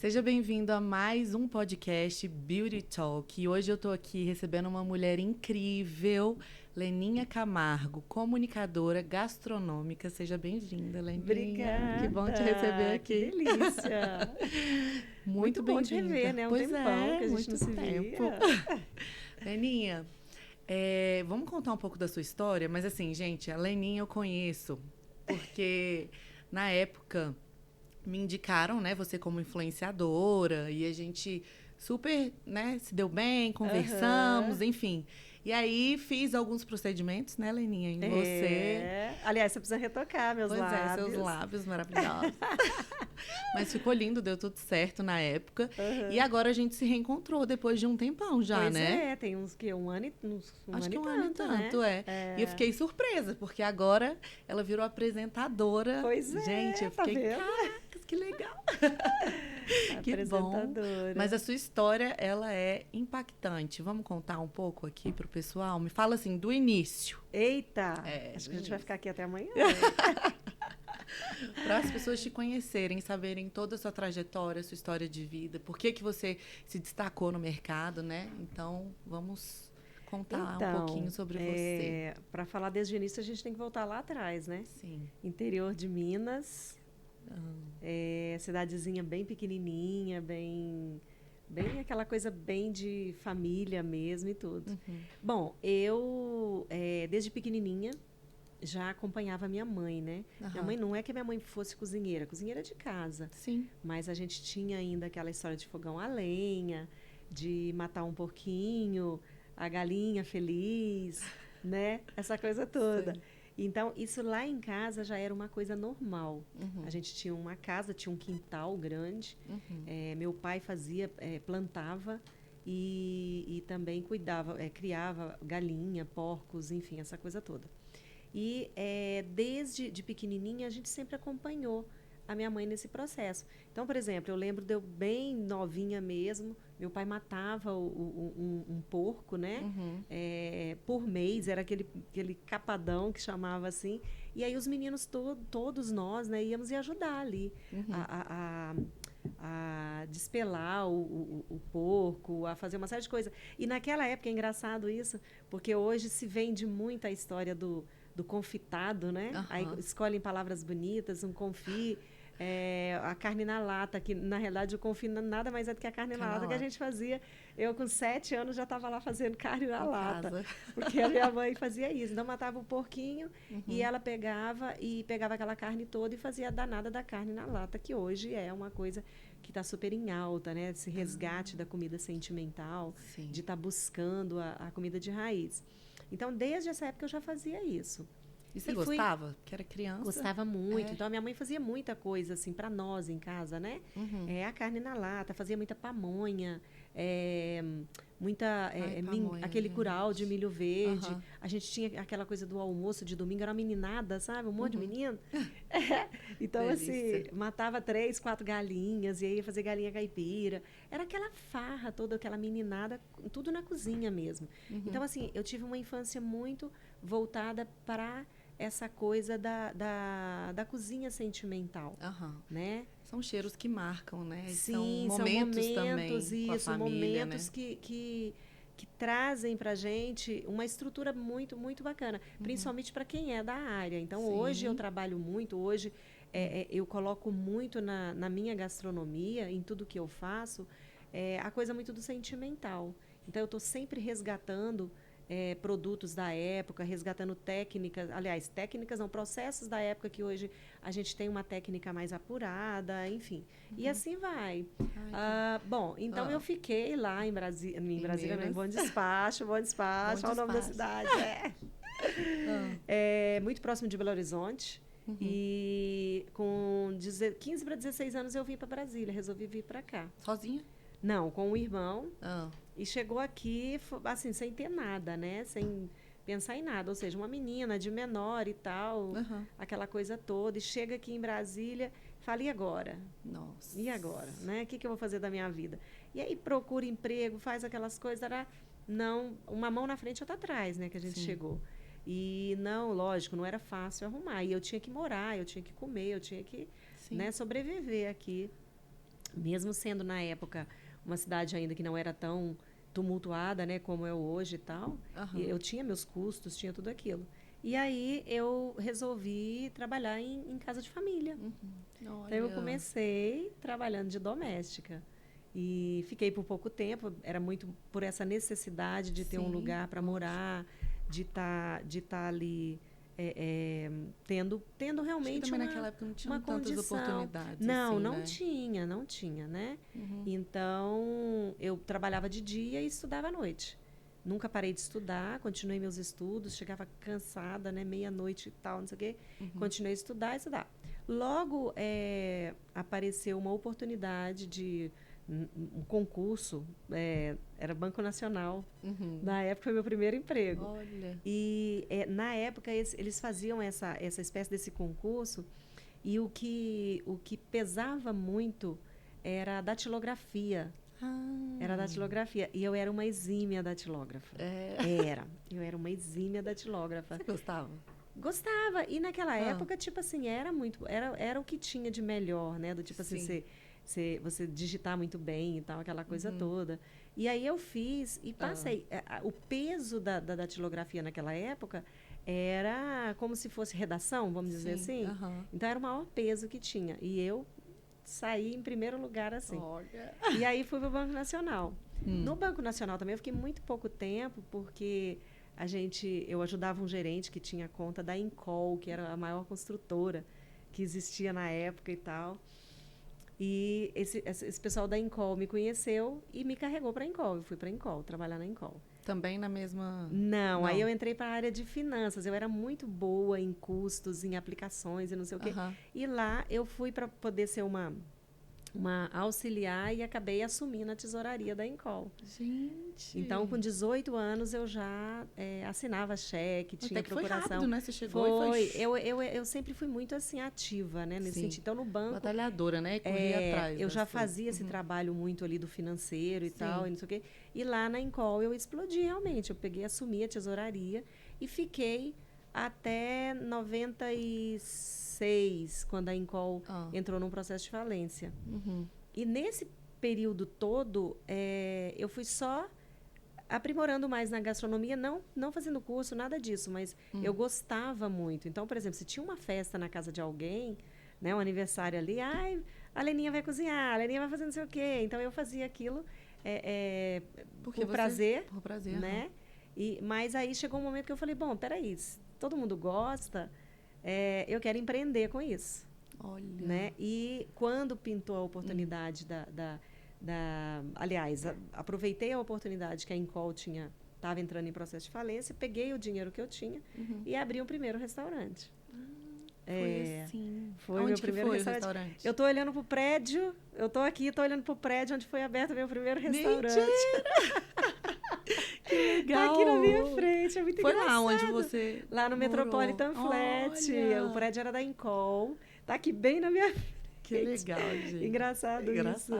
Seja bem-vindo a mais um podcast Beauty Talk. E hoje eu estou aqui recebendo uma mulher incrível, Leninha Camargo, comunicadora gastronômica. Seja bem-vinda, Leninha. Obrigada. Que bom te receber aqui. Que delícia. Muito bom te bem-vinda. rever, né? Pois tempão que a gente muito não se tempo. via. Leninha, vamos contar um pouco da sua história? Mas assim, gente, a Leninha eu conheço porque na época me indicaram, né, você como influenciadora, e a gente super, né, se deu bem, conversamos, enfim. E aí fiz alguns procedimentos, né, Leninha, em você. Aliás, você precisa retocar meus lábios. Seus lábios maravilhosos. Mas ficou lindo, deu tudo certo na época. E agora a gente se reencontrou depois de um tempão já, pois né? Tem uns um ano e Acho que um ano ano e tanto, né? E eu fiquei surpresa, porque agora ela virou apresentadora. Pois gente, eu fiquei, caracas, que legal. Que bom. Mas a sua história, ela é impactante. Vamos contar um pouco aqui pro pessoal? Me fala assim, do início. Eita! Acho que a gente vai ficar aqui até amanhã. Para as pessoas te conhecerem, saberem toda a sua trajetória, sua história de vida, por que você se destacou no mercado, né? Então, vamos contar um pouquinho sobre você. Para falar desde o início, a gente tem que voltar lá atrás, né? Sim. Interior de Minas, cidadezinha bem pequenininha, bem aquela coisa bem de família mesmo e tudo. Bom, eu, desde pequenininha, já acompanhava minha mãe, né? Minha mãe, não é que a minha mãe fosse cozinheira de casa. Sim. Mas a gente tinha ainda aquela história de fogão a lenha, de matar um porquinho, a galinha feliz, né? Essa coisa toda. Sim. Então, isso lá em casa já era uma coisa normal. A gente tinha uma casa, tinha um quintal grande. Meu pai plantava e também cuidava, criava galinha, porcos, enfim, essa coisa toda. E desde de pequenininha a gente sempre acompanhou a minha mãe nesse processo. Então, por exemplo, eu lembro de eu bem novinha mesmo, meu pai matava um porco, né? Por mês, era aquele capadão que chamava assim. E aí os meninos, todos nós, né, íamos ajudar ali a despelar o porco, a fazer uma série de coisas. E naquela época, é engraçado isso, porque hoje se vende muito a história do confitado, né? Aí escolhem palavras bonitas, um confit, a carne na lata, que na realidade o confit nada mais é do que a carne na lata que a gente fazia. Eu com 7 anos já estava lá fazendo carne na lata, porque a minha mãe fazia isso. Então matava o porquinho e ela pegava aquela carne toda e fazia a danada da carne na lata, que hoje é uma coisa que está super em alta, né? Esse resgate da comida sentimental, de estar buscando a comida de raiz. Então, desde essa época eu já fazia isso. E você gostava? Porque era criança? Gostava muito. Então, a minha mãe fazia muita coisa, assim, para nós em casa, né? A carne na lata, fazia muita pamonha, pamonha, aquele curau de milho verde. A gente tinha aquela coisa do almoço de domingo, era uma meninada, sabe? Um monte de menino. Então, delícia. Assim, matava 3, 4 galinhas e aí ia fazer galinha caipira. Era aquela farra toda, aquela meninada, tudo na cozinha mesmo. Então, assim, eu tive uma infância muito voltada para essa coisa da cozinha sentimental, né? São cheiros que marcam, né? Sim, são momentos também isso, com a família, momentos, né? que trazem pra gente uma estrutura muito, muito bacana, principalmente para quem é da área. Então, hoje eu trabalho muito, eu coloco muito na minha gastronomia, em tudo que eu faço, a coisa muito do sentimental. Então, eu estou sempre resgatando produtos da época, resgatando técnicas não, processos da época que hoje a gente tem uma técnica mais apurada, enfim. E assim vai. Bom, então eu fiquei lá em Brasília, não, Bom Despacho, olha o nome da cidade. Muito próximo de Belo Horizonte. E com 15 para 16 anos eu vim para Brasília, resolvi vir para cá. Sozinha? Não, com o irmão. E chegou aqui, assim, sem ter nada, né? Sem pensar em nada. Ou seja, uma menina de menor e tal, aquela coisa toda. E chega aqui em Brasília, fala, e agora? Nossa. E agora? Né? O que eu vou fazer da minha vida? E aí procura emprego, faz aquelas coisas. Não, uma mão na frente e outra atrás, né? Que a gente chegou. E não, lógico, não era fácil arrumar. E eu tinha que morar, eu tinha que comer, eu tinha que sobreviver aqui mesmo sendo na época uma cidade ainda que não era tão tumultuada, né, como é hoje e tal, eu tinha meus custos, tinha tudo aquilo. E aí eu resolvi trabalhar em casa de família. Então eu comecei trabalhando de doméstica. E fiquei por pouco tempo, era muito por essa necessidade de ter um lugar para morar, de tá ali tendo realmente também naquela época não tinha tantas oportunidades. Não, assim, não tinha, né? Então, eu trabalhava de dia e estudava à noite. Nunca parei de estudar, continuei meus estudos, chegava cansada, né? Meia-noite e tal, não sei o quê. Continuei a estudar. Logo, apareceu uma oportunidade de um concurso, era Banco Nacional. Na época foi meu primeiro emprego. Olha. E na época eles faziam essa espécie desse concurso e o que pesava muito era a datilografia. Era a datilografia. E eu era uma exímia datilógrafa. Eu era uma exímia datilógrafa. Você gostava? Gostava. E naquela época, tipo assim, era o que tinha de melhor, né? Do tipo assim, você digitar muito bem e tal, aquela coisa toda. E aí eu fiz e passei. O peso da datilografia naquela época era como se fosse redação, vamos dizer assim. Então era o maior peso que tinha. E eu saí em primeiro lugar assim. Olha. E aí fui para o Banco Nacional. No Banco Nacional também eu fiquei muito pouco tempo, porque eu ajudava um gerente que tinha conta da Incol, que era a maior construtora que existia na época e tal. E esse pessoal da Incol me conheceu e me carregou para a Incol. Eu fui para a Incol, trabalhar na Incol. Também na mesma... Não, aí eu entrei para a área de finanças. Eu era muito boa em custos, em aplicações e não sei o quê. E lá eu fui para poder ser uma auxiliar e acabei assumindo a tesouraria da Incol. Gente! Então, com 18 anos, eu já assinava cheque, tinha até que procuração. Foi rápido, né? Você chegou foi. e foi... Eu sempre fui muito, assim, ativa, né? Nesse sentido. Então, no banco... Batalhadora, né? Corria atrás. Eu já fazia esse trabalho muito ali do financeiro e tal, e não sei o quê. E lá na Incol eu explodi realmente. Eu assumi a tesouraria e fiquei até 96, quando a Incol entrou num processo de falência. E nesse período todo, eu fui só aprimorando mais na gastronomia, não fazendo curso, nada disso, mas eu gostava muito. Então, por exemplo, se tinha uma festa na casa de alguém, né, um aniversário ali, a Leninha vai cozinhar, a Leninha vai fazer não sei o quê. Então, eu fazia aquilo por prazer. Por prazer, né? Mas aí chegou um momento que eu falei, bom, peraí, todo mundo gosta, eu quero empreender com isso. Olha. Né? E quando pintou a oportunidade aliás, aproveitei a oportunidade que a Incol estava entrando em processo de falência, peguei o dinheiro que eu tinha e abri o primeiro restaurante. Foi assim. Foi onde meu primeiro restaurante. Eu estou olhando para o prédio, estou olhando para o prédio onde foi aberto o meu primeiro restaurante. Que legal! Tá aqui na minha frente, é muito engraçado. Foi lá onde você Lá no Metropolitan Flat, o prédio era da Incol. Tá aqui bem na minha frente. Que legal, gente. Engraçado isso.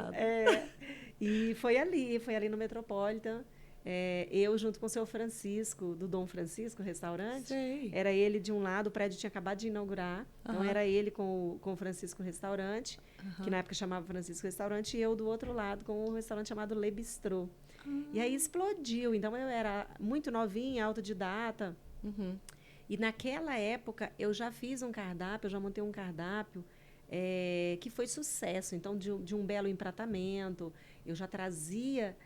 E foi ali no Metropolitan. Eu junto com o seu Francisco, do Dom Francisco Restaurante. Sei. Era ele de um lado, o prédio tinha acabado de inaugurar. Então era ele com o Francisco Restaurante, que na época chamava Francisco Restaurante, e eu do outro lado com um restaurante chamado Le Bistrô. E aí explodiu. Então eu era muito novinha, autodidata. E naquela época eu já fiz um cardápio, eu já montei um cardápio que foi sucesso. Então, de um belo empratamento, eu já trazia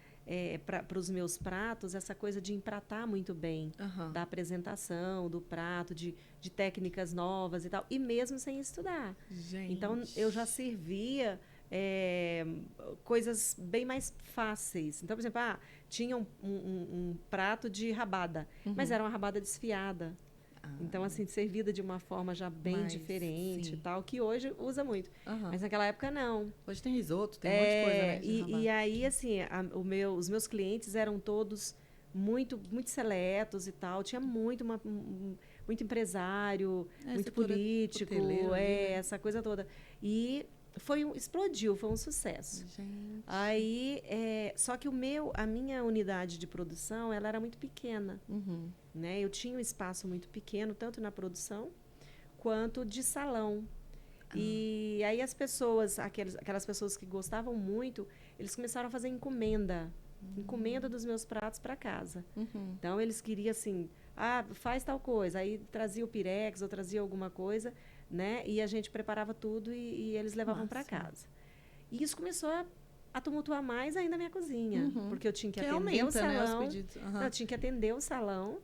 para os meus pratos essa coisa de empratar muito bem, da apresentação, do prato, de técnicas novas e tal, e mesmo sem estudar. Gente. Então, eu já servia coisas bem mais fáceis. Então, por exemplo, tinha um prato de rabada, mas era uma rabada desfiada. Então, assim, servida de uma forma já bem diferente e tal, que hoje usa muito. Mas naquela época, não. Hoje tem risoto, tem um monte de coisa, né? E aí, assim, os meus clientes eram todos muito seletos e tal. Tinha muito empresário, muito político, essa coisa toda. E explodiu, foi um sucesso. Gente. Aí, só que a minha unidade de produção, ela era muito pequena. Né? Eu tinha um espaço muito pequeno, tanto na produção quanto de salão. E aí as pessoas, aquelas pessoas que gostavam muito, eles começaram a fazer encomenda dos meus pratos para casa. Então eles queriam assim, faz tal coisa, aí trazia o pirex ou trazia alguma coisa, né? E a gente preparava tudo e eles levavam para casa. E isso começou a tumultuar mais ainda a minha cozinha, porque eu tinha que atender o salão, eu tinha que atender o salão,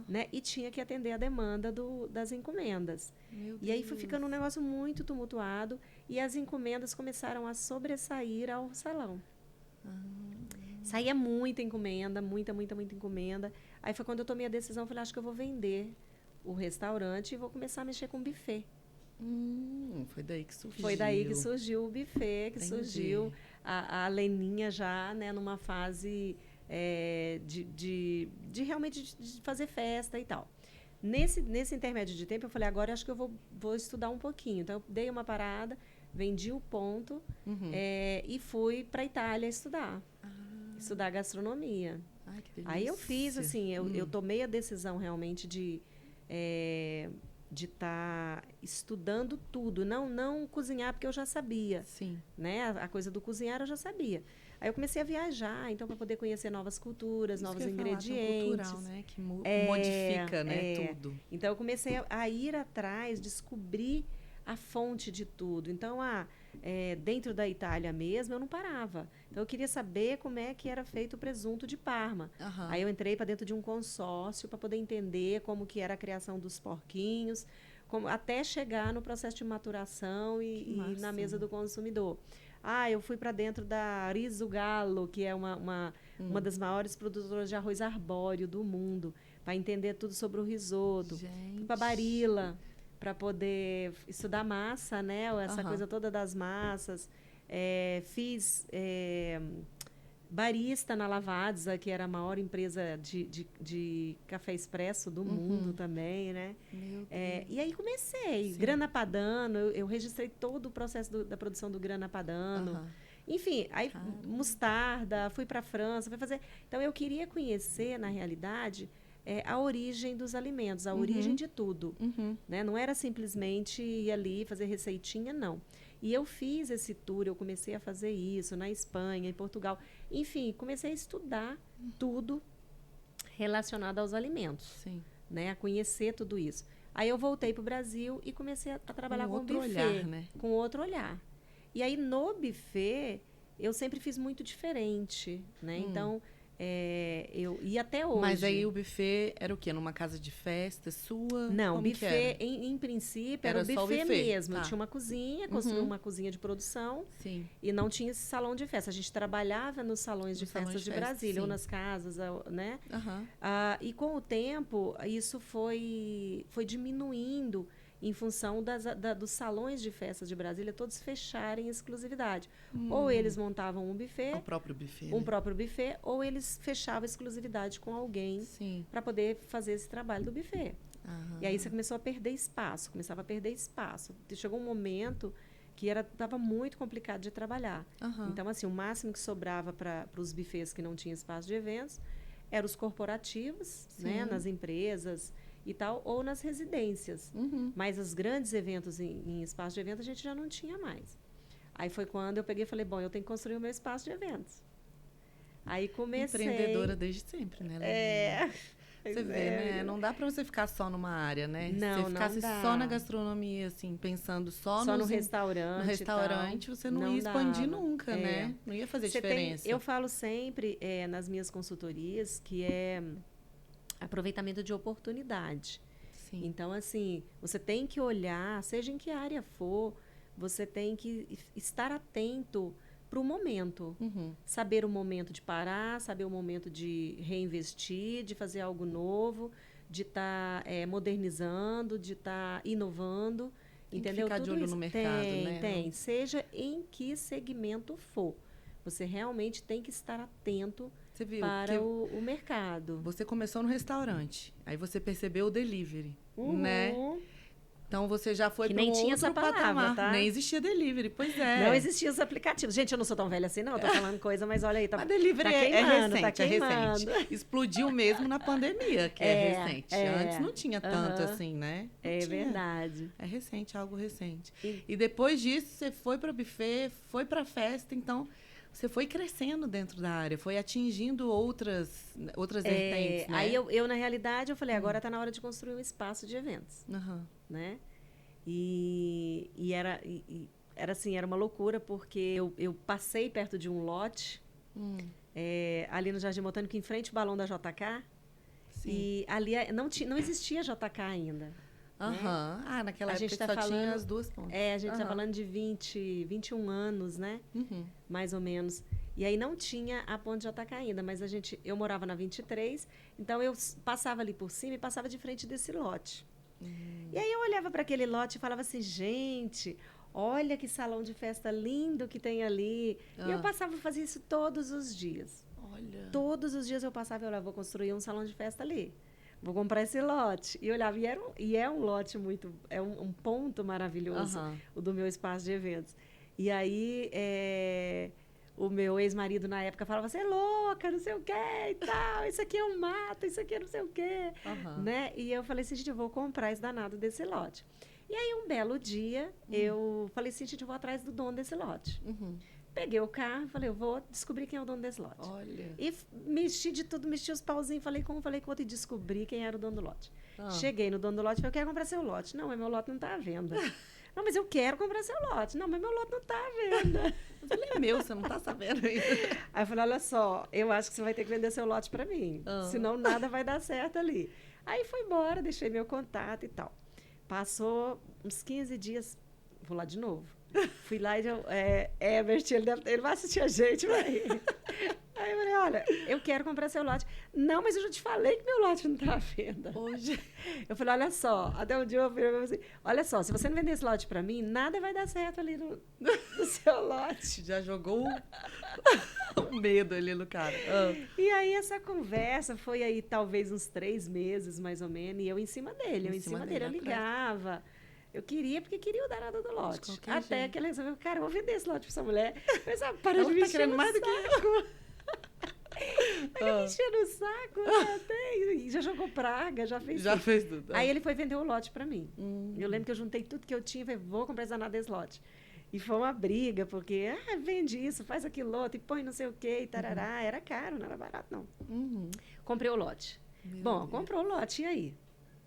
né? E tinha que atender a demanda das encomendas. E aí foi ficando um negócio muito tumultuado e as encomendas começaram a sobressair ao salão. Saía muita encomenda, muita encomenda. Aí foi quando eu tomei a decisão, falei, acho que eu vou vender o restaurante e vou começar a mexer com buffet. Foi daí que surgiu. Foi daí que surgiu o buffet, que surgiu a Leninha já, né, numa fase de realmente de fazer festa e tal. Nesse intermédio de tempo, eu falei, agora eu acho que eu vou estudar um pouquinho. Então, eu dei uma parada, vendi o ponto e fui para a Itália estudar gastronomia. Ai, que delícia. Aí eu fiz, assim, eu tomei a decisão realmente de estar estudando tudo, não cozinhar, porque eu já sabia. Sim. Né? A coisa do cozinhar eu já sabia. Aí eu comecei a viajar, então, para poder conhecer novas culturas, novos ingredientes. Cultural, né? Que modifica, né? Tudo. Então, eu comecei a ir atrás, descobrir a fonte de tudo. Então, dentro da Itália mesmo, eu não parava. Então, eu queria saber como é que era feito o presunto de Parma. Aí eu entrei para dentro de um consórcio para poder entender como que era a criação dos porquinhos, até chegar no processo de maturação e na mesa do consumidor. Eu fui para dentro da Risogallo, que é uma das maiores produtoras de arroz arbóreo do mundo, para entender tudo sobre o risoto. Fui para Barilla, para poder estudar massa, né? Essa coisa toda das massas. Fiz barista na Lavazza, que era a maior empresa de café expresso do mundo também, né? E aí comecei. Sim. Grana Padano, eu registrei todo o processo da produção do Grana Padano. Enfim, aí mostarda, fui para a França, fui fazer... Então, eu queria conhecer, na realidade, a origem dos alimentos, a origem de tudo. Né? Não era simplesmente ir ali fazer receitinha, não. E eu fiz esse tour, eu comecei a fazer isso na Espanha, em Portugal. Enfim, comecei a estudar tudo relacionado aos alimentos. Sim. Né? A conhecer tudo isso. Aí eu voltei para o Brasil e comecei a trabalhar com outro buffet. Olhar, né? Com outro olhar. E aí, no buffet, eu sempre fiz muito diferente. Né? Então... e até hoje... Mas aí o buffet era o quê? Numa casa de festa sua? Não, o buffet, em princípio, era o buffet mesmo. Tá. Tinha uma cozinha, construiu uma cozinha de produção. Sim. E não tinha esse salão de festa. A gente trabalhava nos salões de festas de Brasília, ou nas casas, né? E com o tempo, isso foi diminuindo em função dos salões de festas de Brasília todos fecharem exclusividade. Ou eles montavam um buffet, o próprio buffet, próprio buffet, ou eles fechavam exclusividade com alguém para poder fazer esse trabalho do buffet. E aí você começou a perder espaço, começava a perder espaço. Chegou um momento que estava muito complicado de trabalhar. Então, assim, o máximo que sobrava para os buffets que não tinham espaço de eventos eram os corporativos, né, nas empresas e tal, ou nas residências. Mas os grandes eventos em espaço de evento a gente já não tinha mais. Aí foi quando eu peguei e falei, bom, eu tenho que construir o meu espaço de eventos. Aí comecei... Empreendedora desde sempre, né, Leninha? Você vê, né? Não dá para você ficar só numa área, né? Não, se ficasse não dá. só na gastronomia, assim, pensando só no restaurante. No restaurante, você não ia expandir nunca, né? Não ia fazer diferença. Eu falo sempre nas minhas consultorias que é aproveitamento de oportunidade. Sim. Então, assim, você tem que olhar, seja em que área for, você tem que estar atento para o momento. Saber o momento de parar, saber o momento de reinvestir, de fazer algo novo, de estar modernizando, de estar inovando. Tem entendeu? Que ficar Tudo de olho isso. no mercado, né? Tem. Seja em que segmento for. Você realmente tem que estar atento para o mercado. Você começou no restaurante, aí você percebeu o delivery, né? Então você já foi Que para um nem tinha outro essa palavra, patamar. tá? Nem existia delivery, pois é. Não existiam os aplicativos. Gente, eu não sou tão velha assim, não. Eu tô falando coisa, mas olha aí, tá, Mas delivery tá é queimando, recente, tá queimando. é recente. Explodiu mesmo na pandemia, que é recente. Antes não tinha tanto aham. assim, né? Não É tinha. verdade. É recente, algo recente. E- E depois disso, você foi para buffet, foi para festa, então você foi crescendo dentro da área, foi atingindo outras vertentes, né? Aí eu, na realidade, eu falei, agora tá na hora de construir um espaço de eventos, Aham. né? Era assim, era uma loucura, porque eu passei perto de um lote, ali no Jardim Botânico, em frente ao balão da JK, Sim. e ali não existia JK ainda. Aham. Ah, naquela A época gente tá só tinha falando- as duas pontas. A gente tá Aham. falando de 21 anos, né? Uhum. Mais ou menos. E aí não tinha a ponte JK ainda, mas eu morava na 23, então eu passava ali por cima e passava de frente desse lote. E aí eu olhava para aquele lote e falava assim, gente, olha que salão de festa lindo que tem ali. E eu passava a fazer isso todos os dias. Olha. Todos os dias eu passava e olhava, vou construir um salão de festa ali. Vou comprar esse lote. E eu olhava, e é um lote muito, é um ponto maravilhoso, Aham. o do meu espaço de eventos. E aí, o meu ex-marido, na época, falava, você é louca, não sei o quê e tal, isso aqui é um mato, isso aqui é não sei o quê, Aham. né? E eu falei assim, gente, eu vou comprar esse danado desse lote. E aí, um belo dia, eu falei assim, gente, eu vou atrás do dono desse lote. Uhum. Peguei o carro e falei, eu vou descobrir quem é o dono desse lote. Olha. E mexi de tudo, mexi os pauzinhos, falei com o outro e descobri quem era o dono do lote. Ah. Cheguei no dono do lote e falei, eu quero comprar seu lote. Não, mas meu lote não está à venda. Não, mas eu quero comprar seu lote. Não, mas meu lote não está à venda. Mas ele é meu, você não tá sabendo ainda. Aí eu falei, olha só, eu acho que você vai ter que vender seu lote para mim. Senão nada vai dar certo ali. Aí fui embora, deixei meu contato e tal. Passou uns 15 dias, vou lá de novo. Fui lá e Herbert, ele vai assistir a gente, vai. Aí eu falei, olha, eu quero comprar seu lote. Não, mas eu já te falei que meu lote não está à venda. Hoje. Eu falei, olha só, até um dia eu falei assim, olha só, se você não vender esse lote para mim, nada vai dar certo ali no seu lote. Já jogou o medo ali no cara. E aí essa conversa foi aí talvez uns 3 meses, mais ou menos, e eu em cima dele, eu ligava. Eu queria, porque queria o danado do lote. Até jeito. que ele resolveu, cara, eu vou vender esse lote pra essa mulher. Mas para Ela de me tá encher querendo no mais do que saco. Ele me encheu no saco, né? E já jogou praga, já fez Já tudo. fez tudo. Aí ele foi vender o lote pra mim. Eu lembro que eu juntei tudo que eu tinha e falei, vou comprar esse danado desse lote. E foi uma briga, porque vende isso, faz aquilo outro, e põe não sei o quê, e tarará. Era caro, não era barato, não. Uhum. Comprei o lote. Meu Bom, Deus. comprou o lote, e aí?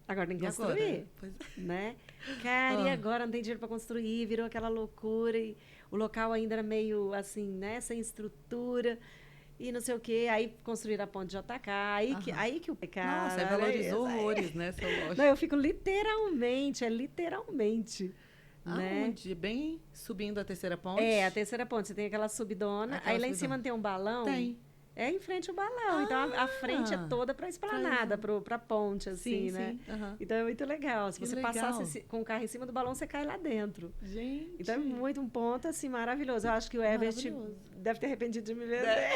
Agora tem que E construir, agora? Pois é. né? Cara, e agora não tem dinheiro para construir, virou aquela loucura, e o local ainda era meio assim, né, sem estrutura, e não sei o quê. Aí construíram a ponte JK, aí que o pecado. Nossa, aí valorizou horrores, né, seu loja. Não, eu fico literalmente, né? Aonde? Bem subindo a terceira ponte? A terceira ponte, você tem aquela subidona, Aquela aí lá em subidona. cima não tem um balão. Tem. É em frente ao balão. Então, a frente é toda para a esplanada, para a ponte, assim, Sim, né? sim. Aham. Então, é muito legal. Se Que você legal. passasse com o carro em cima do balão, você cai lá dentro. Gente. Então, é muito um ponto, assim, maravilhoso. Eu acho que o Herbert Maravilhoso. deve ter arrependido de me vender.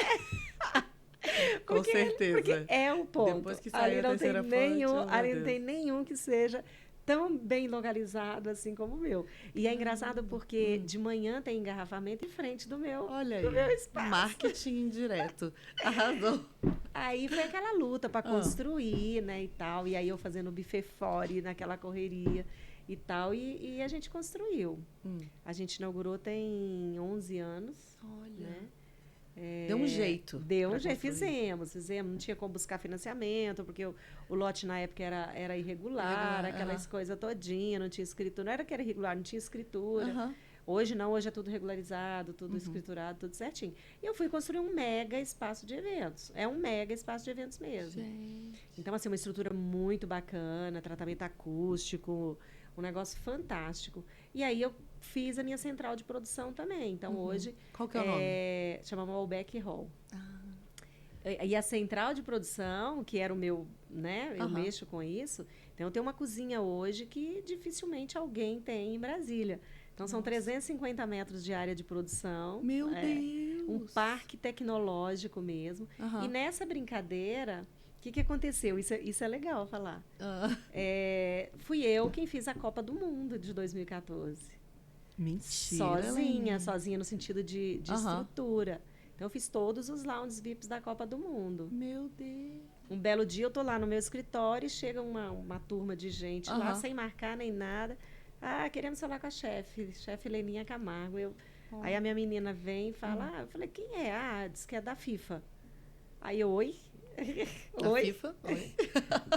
Com certeza. Porque é o ponto. Depois que saiu a terceira ponte, oh, meu ali não Deus. tem nenhum que seja tão bem localizado assim como o meu. E é engraçado porque de manhã tem engarrafamento em frente do meu, Olha aí. do meu espaço. Marketing indireto. Arrasou. Aí foi aquela luta para construir, né, e tal. E aí eu fazendo o buffet fora naquela correria e tal. E a gente construiu. A gente inaugurou tem 11 anos. Olha. Né? Deu um jeito. Deu um pra jeito, construir. fizemos. Não tinha como buscar financiamento, porque o lote na época era irregular, aquelas coisas todinha, não tinha escritura. Não era que era irregular, não tinha escritura. Aham. Hoje não, hoje é tudo regularizado, tudo escriturado, tudo certinho. E eu fui construir um mega espaço de eventos. É um mega espaço de eventos mesmo. Gente. Então, assim, uma estrutura muito bacana, tratamento acústico, um negócio fantástico. E aí eu fiz a minha central de produção também. Então, hoje... Qual que é o nome? Chama Malbec Hall. E a central de produção, que era o meu, né? Eu mexo com isso. Então, eu tenho uma cozinha hoje que dificilmente alguém tem em Brasília. Então, são 350 metros de área de produção. Meu Deus! Um parque tecnológico mesmo. E nessa brincadeira, que aconteceu? Isso é legal falar. Fui eu quem fiz a Copa do Mundo de 2014. Mentira, Sozinha no sentido de estrutura. Então, eu fiz todos os lounges VIPs da Copa do Mundo. Meu Deus. Um belo dia, eu tô lá no meu escritório e chega uma turma de gente lá, sem marcar nem nada. Queremos falar com a chefe Leninha Camargo. Aí a minha menina vem e fala, eu falei, quem é? Diz que é da FIFA. Aí, oi? Da FIFA? Oi.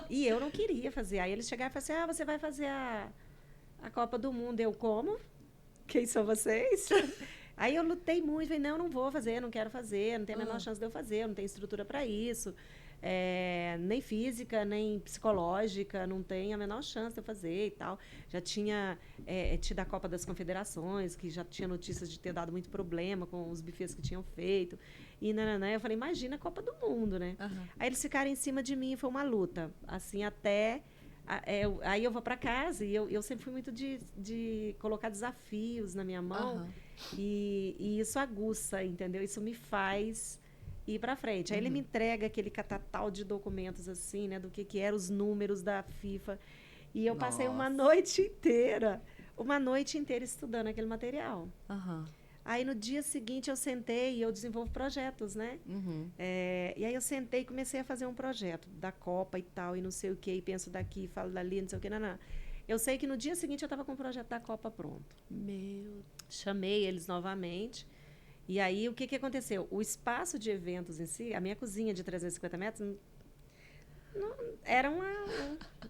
E eu não queria fazer. Aí eles chegaram e falaram assim, você vai fazer a Copa do Mundo. Eu, como? Quem são vocês? Aí eu lutei muito, falei, não vou fazer, não quero fazer, não tem a menor chance de eu fazer, eu não tenho estrutura para isso, nem física, nem psicológica, não tem a menor chance de eu fazer e tal. Já tinha tido a Copa das Confederações, que já tinha notícias de ter dado muito problema com os bufês que tinham feito. E eu falei, imagina a Copa do Mundo, né? Aí eles ficaram em cima de mim e foi uma luta, assim, até... aí eu vou para casa e eu sempre fui muito de colocar desafios na minha mão e isso aguça, entendeu? Isso me faz ir para frente. Aí ele me entrega aquele catatal de documentos assim, né, do que eram os números da FIFA, e eu passei uma noite inteira estudando aquele material. Aí, no dia seguinte, eu sentei e eu desenvolvo projetos, né? E aí, eu sentei e comecei a fazer um projeto da Copa e tal, e não sei o quê, e penso daqui, falo dali, não sei o quê, não. Eu sei que no dia seguinte eu estava com o projeto da Copa pronto. Chamei eles novamente, e aí, o que aconteceu? O espaço de eventos em si, a minha cozinha de 350 metros... era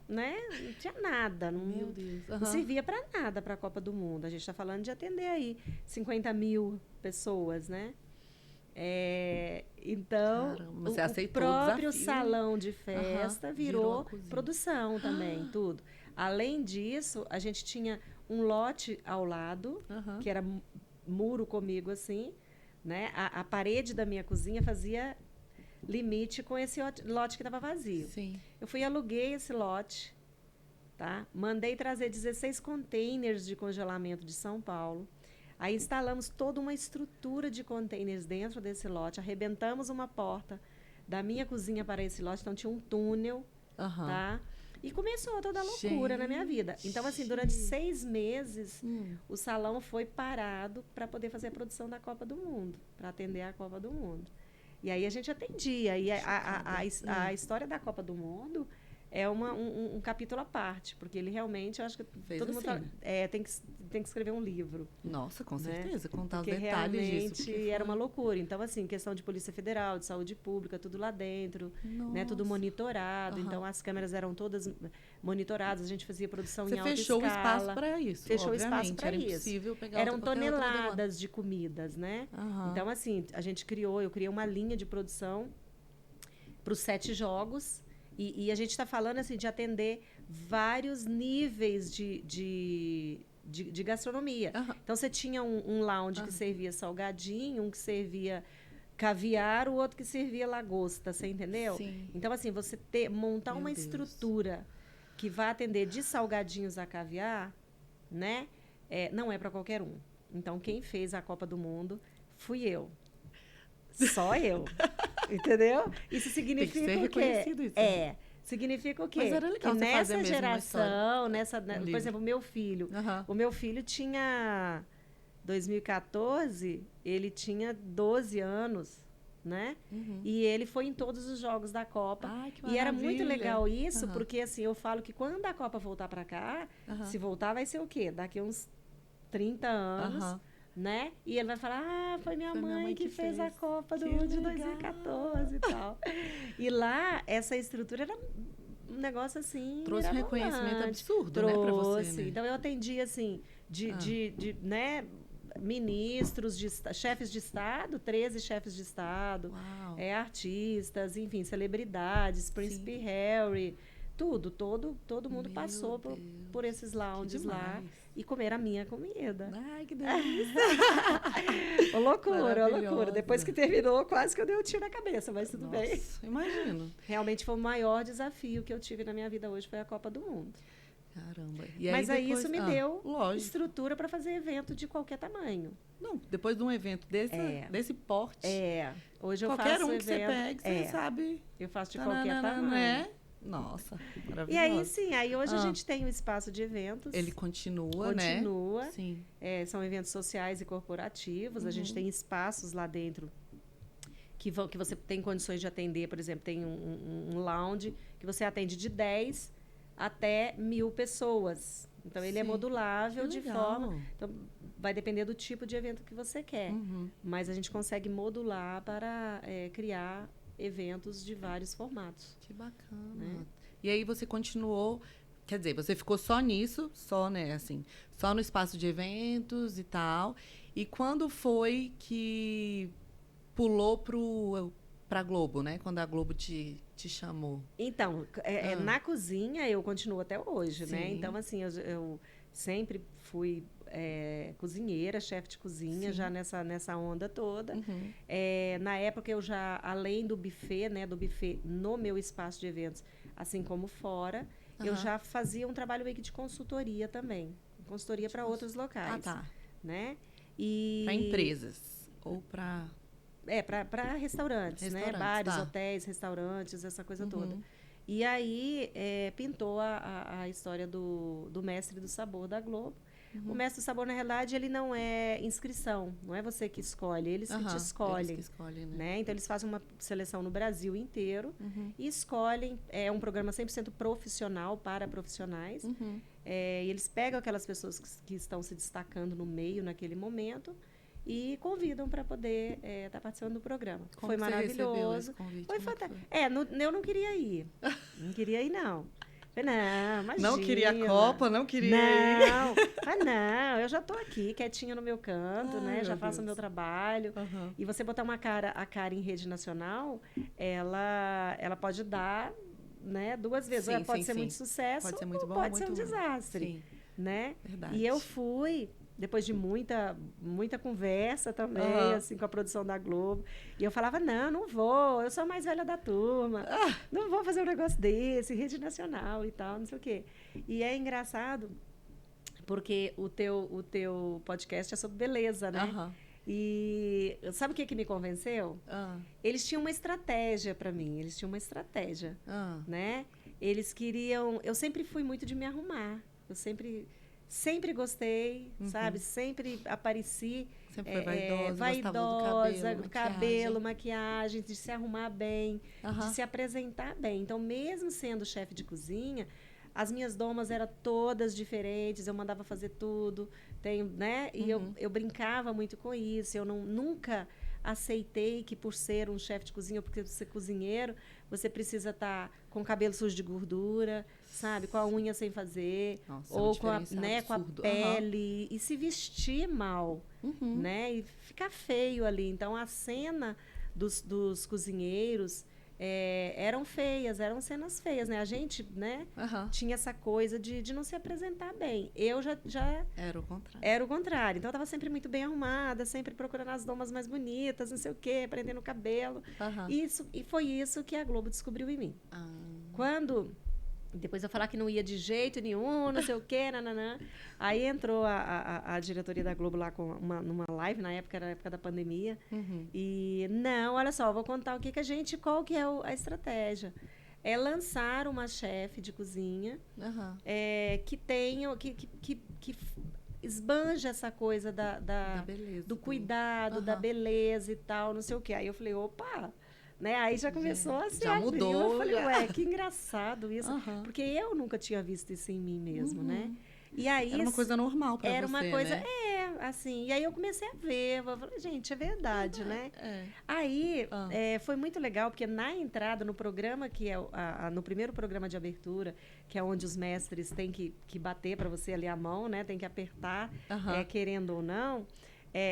né? Não tinha nada. Meu Deus. Não servia para nada para a Copa do Mundo. A gente está falando de atender aí 50 mil pessoas, né? Então, caramba, você o próprio salão de festa virou produção também, tudo. Além disso, a gente tinha um lote ao lado, que era muro comigo, assim, né? A parede da minha cozinha fazia limite com esse lote que estava vazio. Sim. Eu fui e aluguei esse lote, tá? Mandei trazer 16 containers de congelamento de São Paulo. Aí instalamos toda uma estrutura de containers dentro desse lote, arrebentamos uma porta da minha cozinha para esse lote, então tinha um túnel, tá? E começou toda a loucura na minha vida. Então, assim, durante 6 meses, o salão foi parado para poder fazer a produção da Copa do Mundo, para atender a Copa do Mundo. E aí a gente atendia. E a história da Copa do Mundo é um capítulo à parte, porque ele realmente, eu acho que todo mundo tem que escrever um livro. Nossa, com certeza, né? contar porque os detalhes realmente disso. Porque era uma loucura. Então, assim, questão de Polícia Federal, de saúde pública, tudo lá dentro, né? Tudo monitorado. Então, as câmeras eram todas monitoradas, a gente fazia produção em alta escala. Você fechou o espaço para isso, fechou o espaço para isso. Impossível pegar eram toneladas de comidas, né? Então, assim, eu criei uma linha de produção para os 7 jogos. E a gente está falando assim, de atender vários níveis de gastronomia. Então, você tinha um lounge que servia salgadinho, um que servia caviar, o outro que servia lagosta, você entendeu? Sim. Então, assim, você montar uma estrutura que vai atender de salgadinhos a caviar, né? Não é para qualquer um. Então, quem fez a Copa do Mundo fui eu. Só eu. Entendeu? Isso significa Tem que ser reconhecido isso. Significa o quê? Mas era legal que você fazer nessa mesmo geração, por exemplo, o meu filho tinha 2014, ele tinha 12 anos, né? E ele foi em todos os jogos da Copa. Ai, que e era muito maravilha. legal isso, porque assim, eu falo que quando a Copa voltar para cá, se voltar vai ser o quê? Daqui uns 30 anos. Né? E ele vai falar, foi minha mãe que fez a Copa do Mundo de 2014 e tal. E lá, essa estrutura era um negócio assim... Trouxe um reconhecimento absurdo, né, pra você, né? Então, eu atendi, assim, né, ministros, chefes de Estado, 13 chefes de Estado, artistas, enfim, celebridades, Príncipe Harry... todo mundo passou por esses lounges lá e comer a minha comida. Ai, que delícia! loucura. Depois que terminou, quase que eu dei um tiro na cabeça, mas tudo bem. Imagino. Realmente foi o maior desafio que eu tive na minha vida hoje, foi a Copa do Mundo. Caramba. E Mas aí depois, isso me deu lógico. estrutura para fazer evento de qualquer tamanho. Não, depois de um evento desse porte, Hoje eu qualquer faço um que você evento, pegue, você sabe. eu faço de qualquer tamanho. Né? Nossa, maravilhoso. E aí, sim, aí hoje a gente tem um espaço de eventos. Ele continua, né? Continua. Sim. São eventos sociais e corporativos. A gente tem espaços lá dentro que você tem condições de atender. Por exemplo, tem um lounge que você atende de 10 até 1.000 pessoas. Então, ele é modulável de forma... Então, vai depender do tipo de evento que você quer. Mas a gente consegue modular para criar eventos de vários formatos. Que bacana. Né? E aí você continuou... Quer dizer, você ficou só nisso, né, assim, só no espaço de eventos e tal. E quando foi que pulou pra Globo, né? Quando a Globo te chamou. Então, na cozinha eu continuo até hoje, né? Sim. Então, assim, eu sempre fui cozinheira, chefe de cozinha, já nessa onda toda. Na época eu já, além do buffet, né? Do buffet no meu espaço de eventos, assim como fora, eu já fazia um trabalho meio que de consultoria também. Consultoria para outros locais. Né? Para empresas ou para... para restaurantes, né? Bares, hotéis, restaurantes, essa coisa toda. E aí pintou a história do Mestre do Sabor da Globo. O Mestre do Sabor, na realidade, ele não é inscrição, não é você que escolhe, eles que te escolhem. Eles que escolhem, né? Então, eles fazem uma seleção no Brasil inteiro e escolhem, é um programa 100% profissional para profissionais. E eles pegam aquelas pessoas que estão se destacando no meio naquele momento e convidam para poder estar participando do programa. Como foi você maravilhoso. Esse convite? Foi fantástico. Eu não queria ir. Não queria ir, não. Não, imagina. Não queria a Copa, não queria ir. Não, eu já estou aqui, quietinha no meu canto, né? Já faço o meu trabalho. E você botar a cara em rede nacional, ela pode dar, né, 2 vezes. Pode ser muito sucesso, pode ser muito bom, pode ser um desastre. Né? Verdade. E eu fui... Depois de muita conversa também, assim, com a produção da Globo. E eu falava, não vou, eu sou a mais velha da turma. Não vou fazer um negócio desse, rede nacional e tal, não sei o quê. E é engraçado, porque o teu podcast é sobre beleza, né? E sabe o que me convenceu? Eles tinham uma estratégia para mim, né? Eles queriam... Eu sempre fui muito de me arrumar, eu sempre gostei, sabe? Sempre apareci. Sempre foi vaidosa, do cabelo, maquiagem, de se arrumar bem, de se apresentar bem. Então, mesmo sendo chefe de cozinha, as minhas domas eram todas diferentes, eu mandava fazer tudo, né? E eu brincava muito com isso. Eu nunca aceitei que, por ser um chefe de cozinha, ou porque ser cozinheiro, você precisa estar com o cabelo sujo de gordura, sabe? Com a unha sem fazer, ou com a pele, e se vestir mal, né? E ficar feio ali. Então, a cena dos cozinheiros eram feias, eram cenas feias, né? A gente, né, tinha essa coisa de não se apresentar bem. Eu já era o contrário. Então, eu estava sempre muito bem arrumada, sempre procurando as domas mais bonitas, não sei o quê, prendendo o cabelo. E foi isso que a Globo descobriu em mim. Quando... Depois eu falar que não ia de jeito nenhum, não sei o quê, nananã. Aí entrou a diretoria da Globo lá numa live, na época, era a época da pandemia. E, olha só, eu vou contar qual que é a estratégia. É lançar uma chefe de cozinha que tenha, que esbanja essa coisa da beleza, do cuidado, da beleza e tal, não sei o quê. Aí eu falei, opa... Né? Aí já começou a se já abrir. Mudou. Eu falei, que engraçado isso. Porque eu nunca tinha visto isso em mim mesmo, né? E aí, era uma coisa normal para você, era uma coisa, né? assim. E aí eu comecei a ver. Eu falei, gente, é verdade, né? Aí foi muito legal, porque na entrada, no programa, que é no primeiro programa de abertura, que é onde os mestres têm que bater para você ali a mão, né? Tem que apertar, querendo ou não.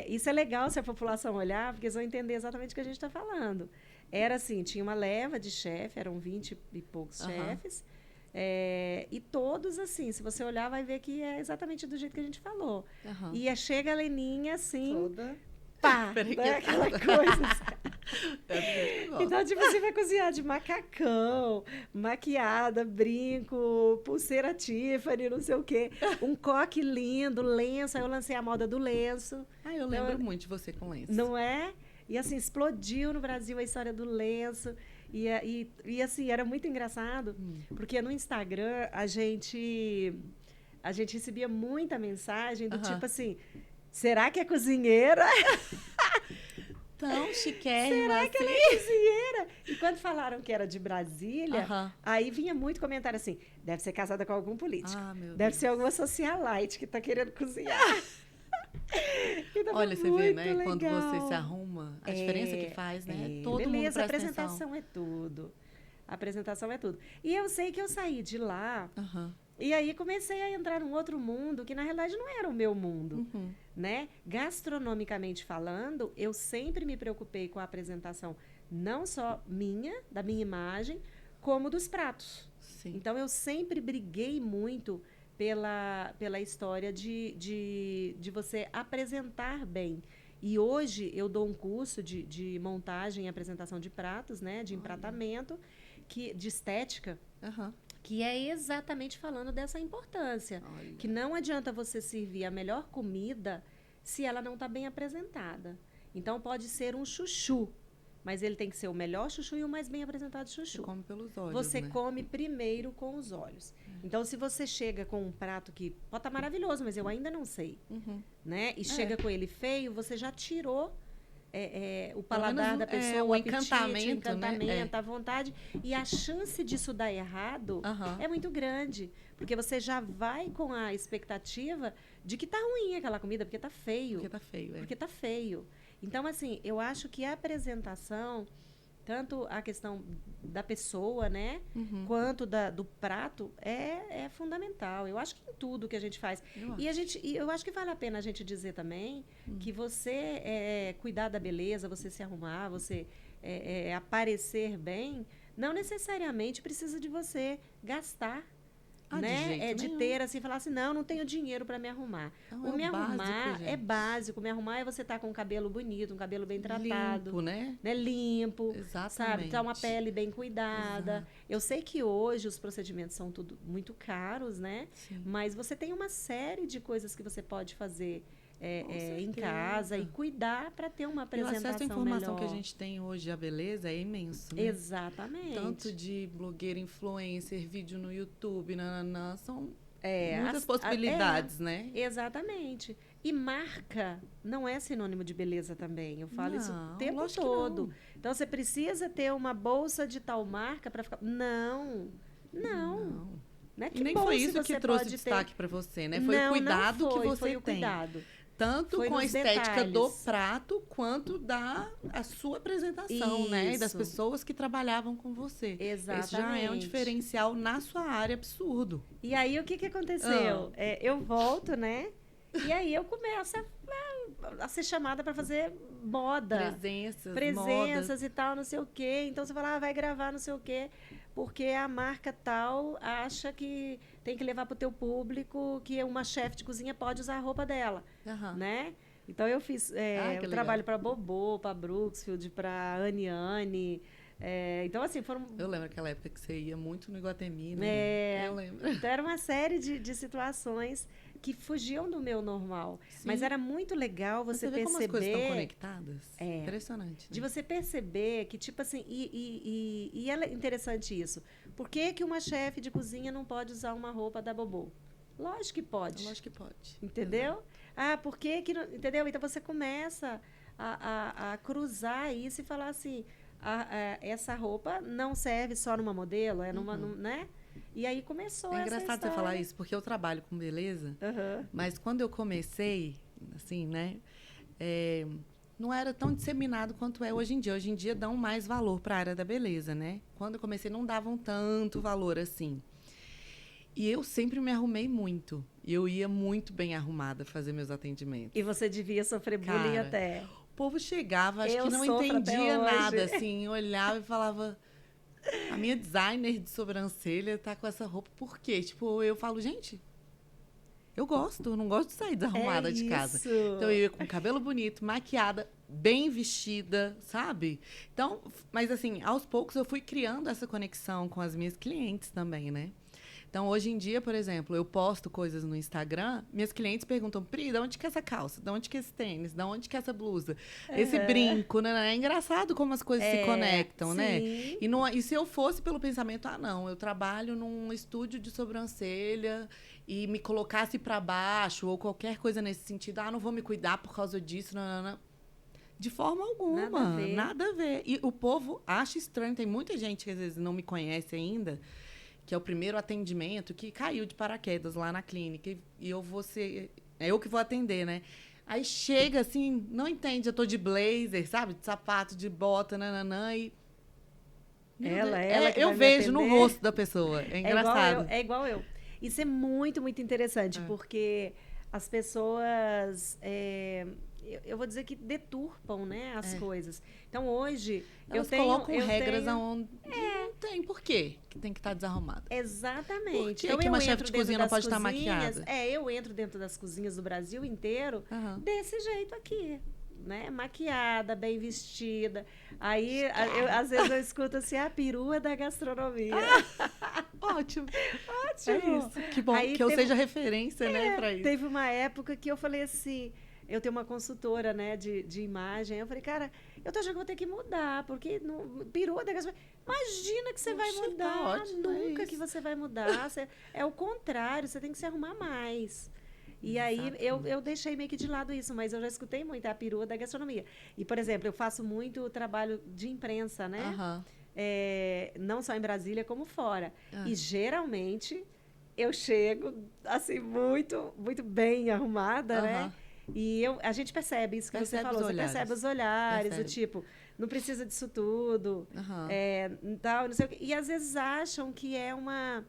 Isso é legal se a população olhar, porque eles vão entender exatamente o que a gente está falando. Era assim, tinha uma leva de chefe, eram 20 e poucos chefes, e todos assim, se você olhar, vai ver que é exatamente do jeito que a gente falou. E chega a Leninha assim, toda pá, aquela coisa. Então Então, tipo, você vai cozinhar de macacão, maquiada, brinco, pulseira Tiffany, não sei o quê. Um coque lindo, lenço. Aí eu lancei a moda do lenço. Ah, eu lembro muito de você com lenço. Não é? E assim, explodiu no Brasil a história do lenço. E assim, era muito engraçado, porque no Instagram a gente recebia muita mensagem do tipo assim, será que é cozinheira? Tão chiquérrima. Será que ela é cozinheira? E quando falaram que era de Brasília, aí vinha muito comentário assim, deve ser casada com algum político. Deve ser alguma socialite que está querendo cozinhar. Olha, você vê, né? Legal. Quando você se arruma, a diferença que faz, né? Todo beleza, mundo presta a apresentação atenção. é tudo. A apresentação é tudo. E eu sei que eu saí de lá e aí comecei a entrar num outro mundo que, na realidade, não era o meu mundo. Né? Gastronomicamente falando, eu sempre me preocupei com a apresentação não só minha, da minha imagem, como dos pratos. Sim. Então, eu sempre briguei muito pela história de você apresentar bem. E hoje eu dou um curso de montagem e apresentação de pratos, né, de empratamento, de estética, que é exatamente falando dessa importância. Que não adianta você servir a melhor comida se ela não está bem apresentada. Então, pode ser um chuchu, mas ele tem que ser o melhor chuchu e o mais bem apresentado chuchu. Você come pelos olhos, Você né? come primeiro com os olhos. Então, se você chega com um prato que pode estar maravilhoso, mas eu ainda não sei, né? E chega com ele feio, você já tirou o paladar da pessoa, o encantamento, né? A vontade. E a chance disso dar errado é muito grande. Porque você já vai com a expectativa de que tá ruim aquela comida, porque tá feio. Porque tá feio, Porque tá feio. Então, assim, eu acho que a apresentação, tanto a questão da pessoa, né? Quanto do prato, é fundamental. Eu acho que em tudo que a gente faz. Eu acho que vale a pena a gente dizer também que você cuidar da beleza, você se arrumar, você aparecer bem, não necessariamente precisa de você gastar. Né? De ter assim, falar assim, não tenho dinheiro para me arrumar. Me arrumar é básico. Me arrumar é você estar com um cabelo bonito, um cabelo bem tratado. Limpo, né? Limpo. Exatamente. Sabe? Tá uma pele bem cuidada. Exato. Eu sei que hoje os procedimentos são tudo muito caros, né? Sim. Mas você tem uma série de coisas que você pode fazer em casa e cuidar para ter uma apresentação melhor. O acesso à informação que a gente tem hoje, a beleza, é imenso. Né? Exatamente. Tanto de blogueira, influencer, vídeo no YouTube, são muitas possibilidades, né? Exatamente. E marca não é sinônimo de beleza também. Eu falo isso o tempo todo. Então, você precisa ter uma bolsa de tal marca para ficar... Não. Né? E nem foi isso que trouxe destaque para você, né? Foi o cuidado que você tem. Cuidado. Tanto com a estética do prato, quanto da sua apresentação, né? E das pessoas que trabalhavam com você. Exatamente. Esse já é um diferencial na sua área absurdo. E aí, o que aconteceu? Eu volto, né? E aí, eu começo a ser chamada para fazer moda. Presenças e tal, não sei o quê. Então, você fala, vai gravar não sei o quê. Porque a marca tal acha que tem que levar para o teu público que uma chefe de cozinha pode usar a roupa dela, né? Então, eu fiz trabalho para Bobô, para Brooksfield, para Aniane. Então, assim, foram... Eu lembro aquela época que você ia muito no Iguatemi, né? Eu lembro. Então, era uma série de situações que fugiam do meu normal. Sim. Mas era muito legal você perceber... Como as coisas estão conectadas? Impressionante. Né? De você perceber que, tipo assim... E é interessante isso. Por que uma chefe de cozinha não pode usar uma roupa da Bobô? Lógico que pode. Lógico que pode. Entendeu? Por que não... Entendeu? Então, você começa a cruzar isso e falar assim... essa roupa não serve só numa modelo, né? E aí começou essa história. É engraçado você falar isso, porque eu trabalho com beleza, mas quando eu comecei, assim, né, não era tão disseminado quanto é hoje em dia. Hoje em dia dão mais valor para a área da beleza, né? Quando eu comecei não davam tanto valor assim. E eu sempre me arrumei muito. E eu ia muito bem arrumada fazer meus atendimentos. E você devia sofrer bullying até... O povo chegava, acho que não entendia nada, assim, olhava e falava... A minha designer de sobrancelha tá com essa roupa, por quê? Tipo, eu falo, gente, eu não gosto de sair desarrumada de casa. Então eu ia com cabelo bonito, maquiada, bem vestida, sabe? Então, mas assim, aos poucos eu fui criando essa conexão com as minhas clientes também, né? Então, hoje em dia, por exemplo, eu posto coisas no Instagram, minhas clientes perguntam, Pri, de onde que é essa calça? De onde que é esse tênis? De onde que é essa blusa? Esse brinco, né? É engraçado como as coisas se conectam, né? sim. E se eu fosse pelo pensamento, não, eu trabalho num estúdio de sobrancelha e me colocasse para baixo ou qualquer coisa nesse sentido, não vou me cuidar por causa disso, não. De forma alguma, Nada a ver. nada a ver. E o povo acha estranho, tem muita gente que às vezes não me conhece ainda, que é o primeiro atendimento, que caiu de paraquedas lá na clínica. E eu vou ser... É eu que vou atender, né? Aí chega assim, não entende, eu tô de blazer, sabe? De sapato, de bota, nananã, e... Ela que eu vai me veio no atender. rosto da pessoa. É engraçado. É igual eu. Isso é muito, muito interessante, porque as pessoas, eu vou dizer que deturpam, né, as coisas. Então, hoje, Elas eu colocam tenho... regras aonde não tem. Por quê que tem que estar desarrumada? Exatamente. Por que Então, que eu uma chefe entro de dentro cozinha não das pode estar cozinhas, maquiada? eu entro dentro das cozinhas do Brasil inteiro Aham. desse jeito aqui. Né? Maquiada, bem vestida. Aí, às vezes, eu escuto assim, a perua da gastronomia. Ótimo. Ótimo. É isso. Que bom Aí que eu teve- seja referência, né, pra isso. Teve uma época que eu falei assim, eu tenho uma consultora, né, de imagem, eu falei, cara, eu tô achando que vou ter que mudar, porque perua da gastronomia. Imagina que você vai Oxe, tá mudar, ótimo, é nunca que isso. você vai mudar. É o contrário, você tem que se arrumar mais. E aí Exatamente. eu deixei meio que de lado isso, mas eu já escutei muito a perua da gastronomia. E, por exemplo, eu faço muito trabalho de imprensa, né? Aham. Não só em Brasília, como fora. Ah. E geralmente eu chego assim muito, muito bem arrumada, né? Aham. E a gente percebe isso que você Percebe falou. os Você olhares. percebe os olhares, Percebe. do tipo, não precisa disso tudo, Aham. tal, não sei o quê. E às vezes acham que é uma.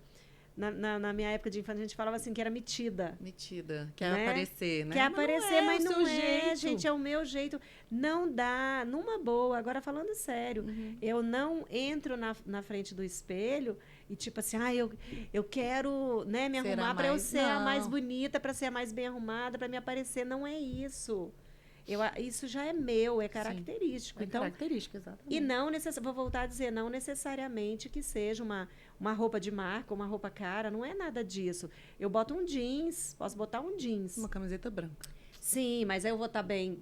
Na minha época de infância, a gente falava assim que era metida. Metida. Quer Né? aparecer, né? Quer aparecer, mas o não seu é, jeito. gente, é o meu jeito. Não dá, numa boa. Agora, falando sério, Uhum. eu não entro na frente do espelho e tipo assim, eu quero, né, me Ser arrumar a para eu mais- ser a mais não. bonita, para ser a mais bem arrumada, para me aparecer. Não é isso. Isso já é meu, é característico. É Então, característica, exatamente. e não vou voltar a dizer, não necessariamente que seja uma roupa de marca, uma roupa cara, não é nada disso. Eu boto um jeans, posso botar um jeans. Uma camiseta branca. Sim, mas aí eu vou estar bem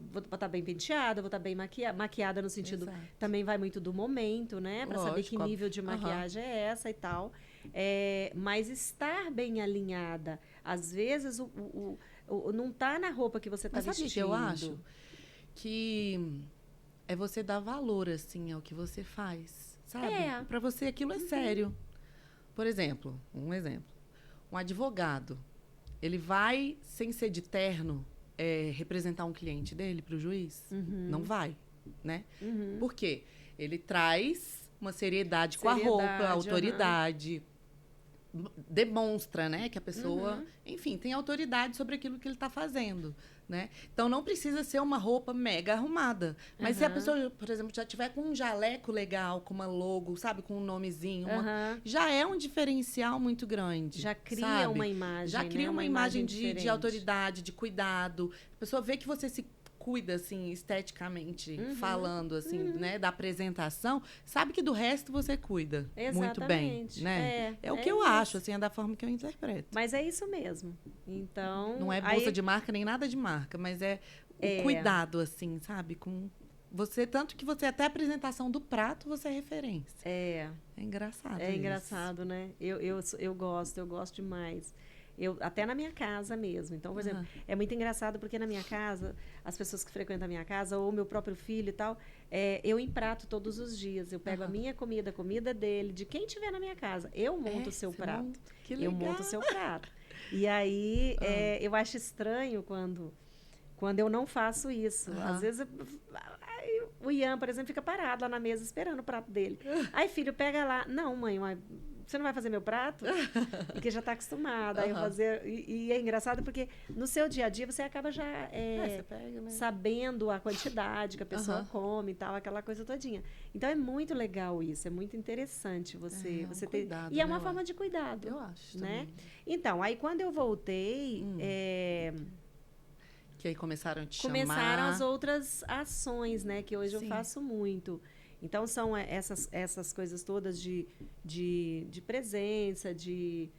penteada, vou estar bem maquiada no sentido, Exato. também vai muito do momento, né? Para saber que Lógico, nível de óbvio. maquiagem é essa e tal. Mas estar bem alinhada, às vezes não tá na roupa que você está Mas sabe o vestindo. que eu acho? Que é você dar valor, assim, ao que você faz, sabe? É. Pra você aquilo é sério. Por exemplo, um exemplo. Um advogado, ele vai, sem ser de terno, representar um cliente dele pro juiz? Não vai, né? Por quê? Ele traz uma seriedade com a roupa, Seriedade, autoridade. Demonstra, né, que a pessoa, enfim, tem autoridade sobre aquilo que ele está fazendo, né? Então não precisa ser uma roupa mega arrumada, mas se a pessoa, por exemplo, já tiver com um jaleco legal, com uma logo, sabe, com um nomezinho, já é um diferencial muito grande. Já cria sabe? uma imagem, já né? cria uma Uma imagem imagem de diferente. autoridade, de cuidado. A pessoa vê que você se cuida, assim, esteticamente falando, assim, né, da apresentação, sabe que do resto você cuida muito bem, Exatamente. né? É o que é eu isso. acho, assim, é da forma que eu interpreto. Mas é isso mesmo. Então. Não é bolsa de marca nem nada de marca, mas é o cuidado, assim, sabe? Com você, tanto que você, até a apresentação do prato, você é referência. É engraçado. É isso. engraçado, né? Eu gosto demais. Até na minha casa mesmo. Então, por exemplo, é muito engraçado porque na minha casa, as pessoas que frequentam a minha casa, ou meu próprio filho e tal, eu emprato todos os dias. Eu pego a minha comida, a comida dele, de quem tiver na minha casa. Eu monto o seu você prato. monta. Que legal. Eu monto o seu prato. E aí, eu acho estranho quando eu não faço isso. Às vezes, aí o Ian, por exemplo, fica parado lá na mesa esperando o prato dele. Aí, filho, pega lá. Não, mãe, você não vai fazer meu prato? Porque já está acostumada. Aí eu fazer, e é engraçado porque no seu dia a dia você acaba já você pega, né? sabendo a quantidade que a pessoa come e tal, aquela coisa todinha. Então é muito legal isso, é muito interessante você ter. Cuidado, E é né, uma eu forma de cuidado. Eu acho Né? também. Então, aí quando eu voltei. Que aí começaram a te Começaram chamar. as outras ações, né? Que hoje eu Sim. faço muito. Então, são essas coisas todas de presença, de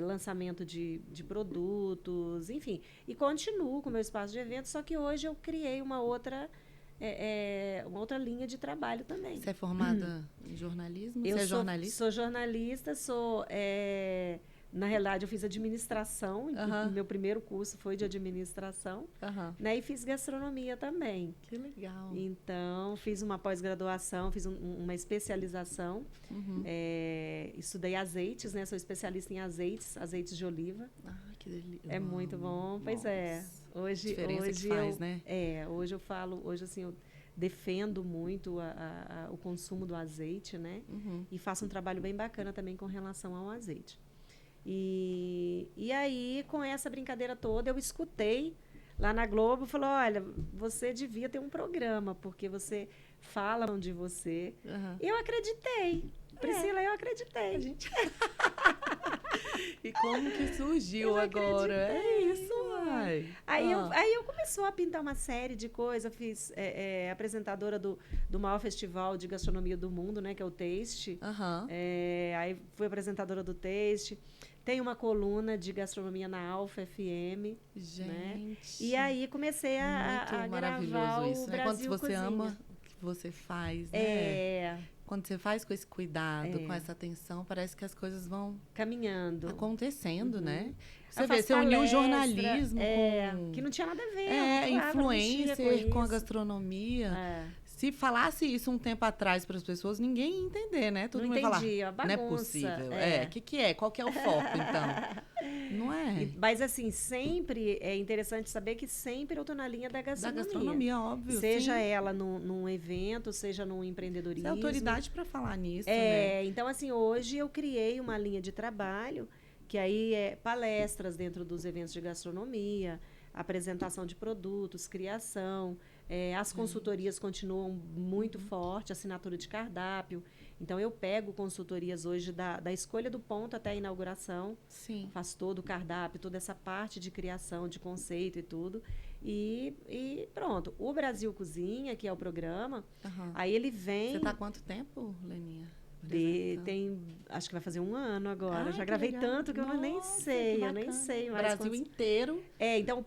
lançamento de produtos, enfim. E continuo com o meu espaço de eventos, só que hoje eu criei uma outra linha de trabalho também. Você é formada em jornalismo? Eu Você é jornalista? sou jornalista, na realidade, eu fiz administração, meu primeiro curso foi de administração, né? E fiz gastronomia também. Que legal. Então, fiz uma pós-graduação, fiz uma especialização, estudei azeites, né? Sou especialista em azeites de oliva. Ah, que delícia. É muito bom, pois é. Hoje, diferença hoje que faz, né? hoje eu falo, hoje assim, eu defendo muito o consumo do azeite, né? E faço um trabalho bem bacana também com relação ao azeite. E aí, com essa brincadeira toda, eu escutei lá na Globo, falou, olha, você devia ter um programa, porque você fala de você. Eu acreditei. Priscila, eu acreditei. E como que surgiu agora? É isso, mãe. Aí eu começou a pintar uma série de coisas. Fiz apresentadora do maior festival de gastronomia do mundo, né? Que é o Taste. Aí fui apresentadora do Taste. Tem uma coluna de gastronomia na Alfa FM. Gente. Né? E aí comecei a gravar isso, o né? Brasil Quando você Cozinha. ama o que você faz, né? Quando você faz com esse cuidado, com essa atenção, parece que as coisas vão caminhando, acontecendo, né? Você vê, você uniu o jornalismo com... que não tinha nada a ver. Influencer com a gastronomia. Se falasse isso um tempo atrás para as pessoas, ninguém ia entender, né? Todo mundo ia falar, não é possível. O que é? Qual que é o foco, então? Não é? Mas, assim, sempre é interessante saber que sempre eu estou na linha da gastronomia. Da gastronomia, óbvio. Seja ela num evento, seja num empreendedorismo. Você é autoridade para falar nisso, né? Então, assim, hoje eu criei uma linha de trabalho, que aí é palestras dentro dos eventos de gastronomia, apresentação de produtos, criação. As consultorias continuam muito forte, assinatura de cardápio. Então, eu pego consultorias hoje da escolha do ponto até a inauguração. Sim. Faço todo o cardápio, toda essa parte de criação, de conceito e tudo. E pronto. O Brasil Cozinha, que é o programa, aí ele vem... Você está há quanto tempo, Leninha? Acho que vai fazer 1 ano agora. Já que gravei legal. tanto que eu nem sei mais. Brasil inteiro. Então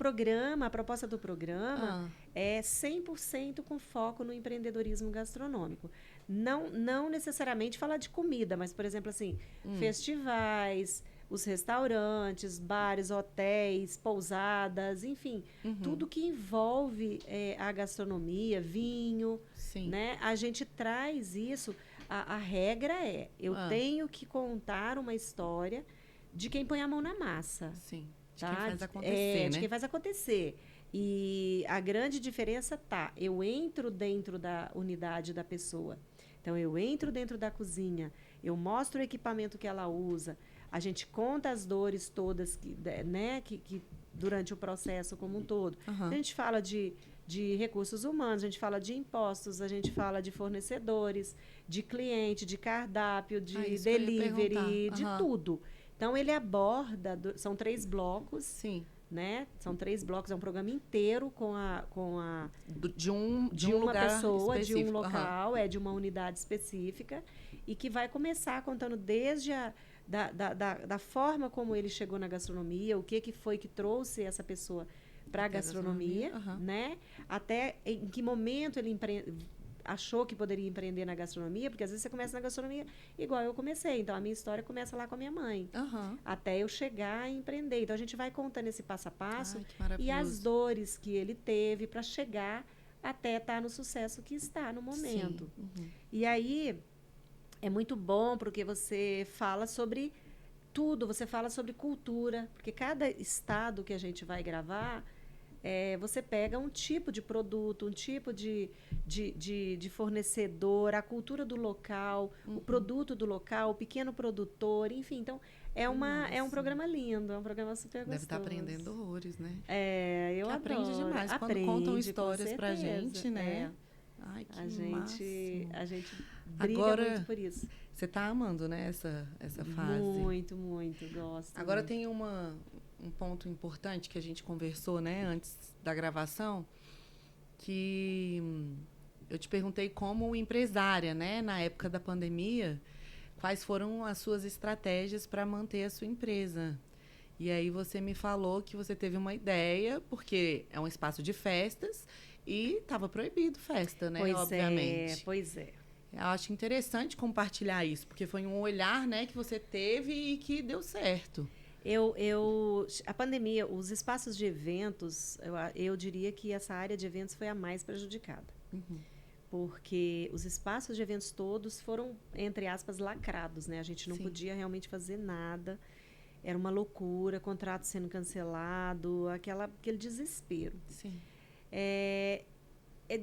a proposta do programa é 100% com foco no empreendedorismo gastronômico. Não necessariamente falar de comida, mas, por exemplo, assim, festivais, os restaurantes, bares, hotéis, pousadas, enfim, tudo que envolve a gastronomia, vinho, né? A gente traz isso. A regra é, eu tenho que contar uma história de quem põe a mão na massa. Sim, de tá? quem faz acontecer, né? De quem faz acontecer. E a grande diferença eu entro dentro da unidade da pessoa. Então, eu entro dentro da cozinha, eu mostro o equipamento que ela usa, a gente conta as dores todas que durante o processo como um todo. A gente fala de recursos humanos, a gente fala de impostos, a gente fala de fornecedores, de cliente, de cardápio, de delivery, de tudo. Então, ele aborda, são 3 blocos. Sim. Né? São 3 blocos, é um programa inteiro de uma lugar pessoa, específico. De um local, de uma unidade específica, e que vai começar contando desde da forma como ele chegou na gastronomia, o que foi que trouxe essa pessoa para a gastronomia, né? Até em que momento ele achou que poderia empreender na gastronomia, porque às vezes você começa na gastronomia igual eu comecei. Então, a minha história começa lá com a minha mãe, até eu chegar a empreender. Então, a gente vai contando esse passo a passo e as dores que ele teve para chegar até estar no sucesso que está no momento. E aí, é muito bom porque você fala sobre tudo, você fala sobre cultura, porque cada estado que a gente vai gravar... você pega um tipo de produto, um tipo de fornecedor, a cultura do local, o produto do local, o pequeno produtor, enfim. Então, é um programa lindo, é um programa super gostoso. Deve estar aprendendo horrores, né? Eu adoro. Aprende demais. Quando contam histórias pra gente, né? Ai, que máximo. A gente briga muito por isso. Você está amando, né, essa fase? Muito, muito. Gosto. Agora muito. tem um ponto importante que a gente conversou, né, antes da gravação, que eu te perguntei como empresária, né, na época da pandemia, quais foram as suas estratégias para manter a sua empresa. E aí você me falou que você teve uma ideia, porque é um espaço de festas e estava proibido festa, né, obviamente. Pois é. Eu acho interessante compartilhar isso, porque foi um olhar, né, que você teve e que deu certo. A pandemia, os espaços de eventos, eu diria que essa área de eventos foi a mais prejudicada. Uhum. Porque os espaços de eventos todos foram, entre aspas, lacrados, né? A gente não Sim. podia realmente fazer nada. Era uma loucura, contrato sendo cancelado, aquele desespero. Sim.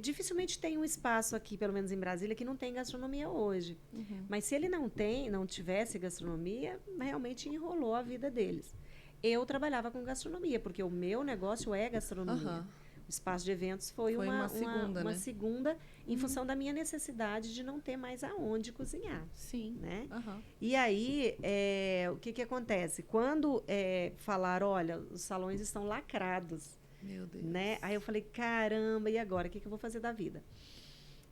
Dificilmente tem um espaço aqui, pelo menos em Brasília, que não tem gastronomia hoje. Uhum. Mas se ele não tivesse gastronomia, realmente enrolou a vida deles. Eu trabalhava com gastronomia, porque o meu negócio é gastronomia. Uhum. O espaço de eventos foi uma segunda em função da minha necessidade de não ter mais aonde cozinhar. Sim. Né? Uhum. E aí, o que acontece? Quando falaram, olha, os salões estão lacrados, meu Deus. Né? Aí eu falei, caramba, e agora? O que eu vou fazer da vida?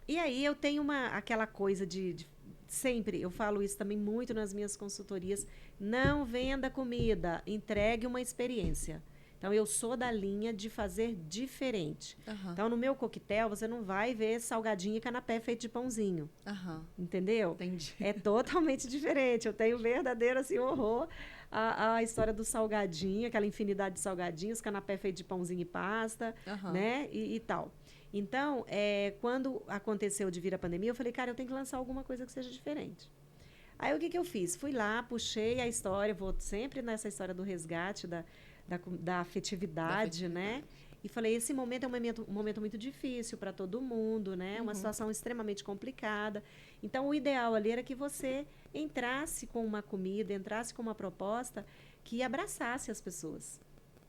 E aí eu tenho aquela coisa de sempre, eu falo isso também muito nas minhas consultorias, não venda comida, entregue uma experiência. Então, eu sou da linha de fazer diferente. Uhum. Então, no meu coquetel, você não vai ver salgadinho e canapé feito de pãozinho. Uhum. Entendeu? Entendi. É totalmente diferente. Eu tenho verdadeiro assim, horror a história do salgadinho, aquela infinidade de salgadinhos, canapé feito de pãozinho e pasta, né? E tal. Então, quando aconteceu de vir a pandemia, eu falei, cara, eu tenho que lançar alguma coisa que seja diferente. Aí, o que eu fiz? Fui lá, puxei a história, vou sempre nessa história do resgate, da afetividade, né? E falei, esse momento é um momento muito difícil para todo mundo, né? Uma situação extremamente complicada. Então, o ideal ali era que você entrasse com uma comida, entrasse com uma proposta que abraçasse as pessoas,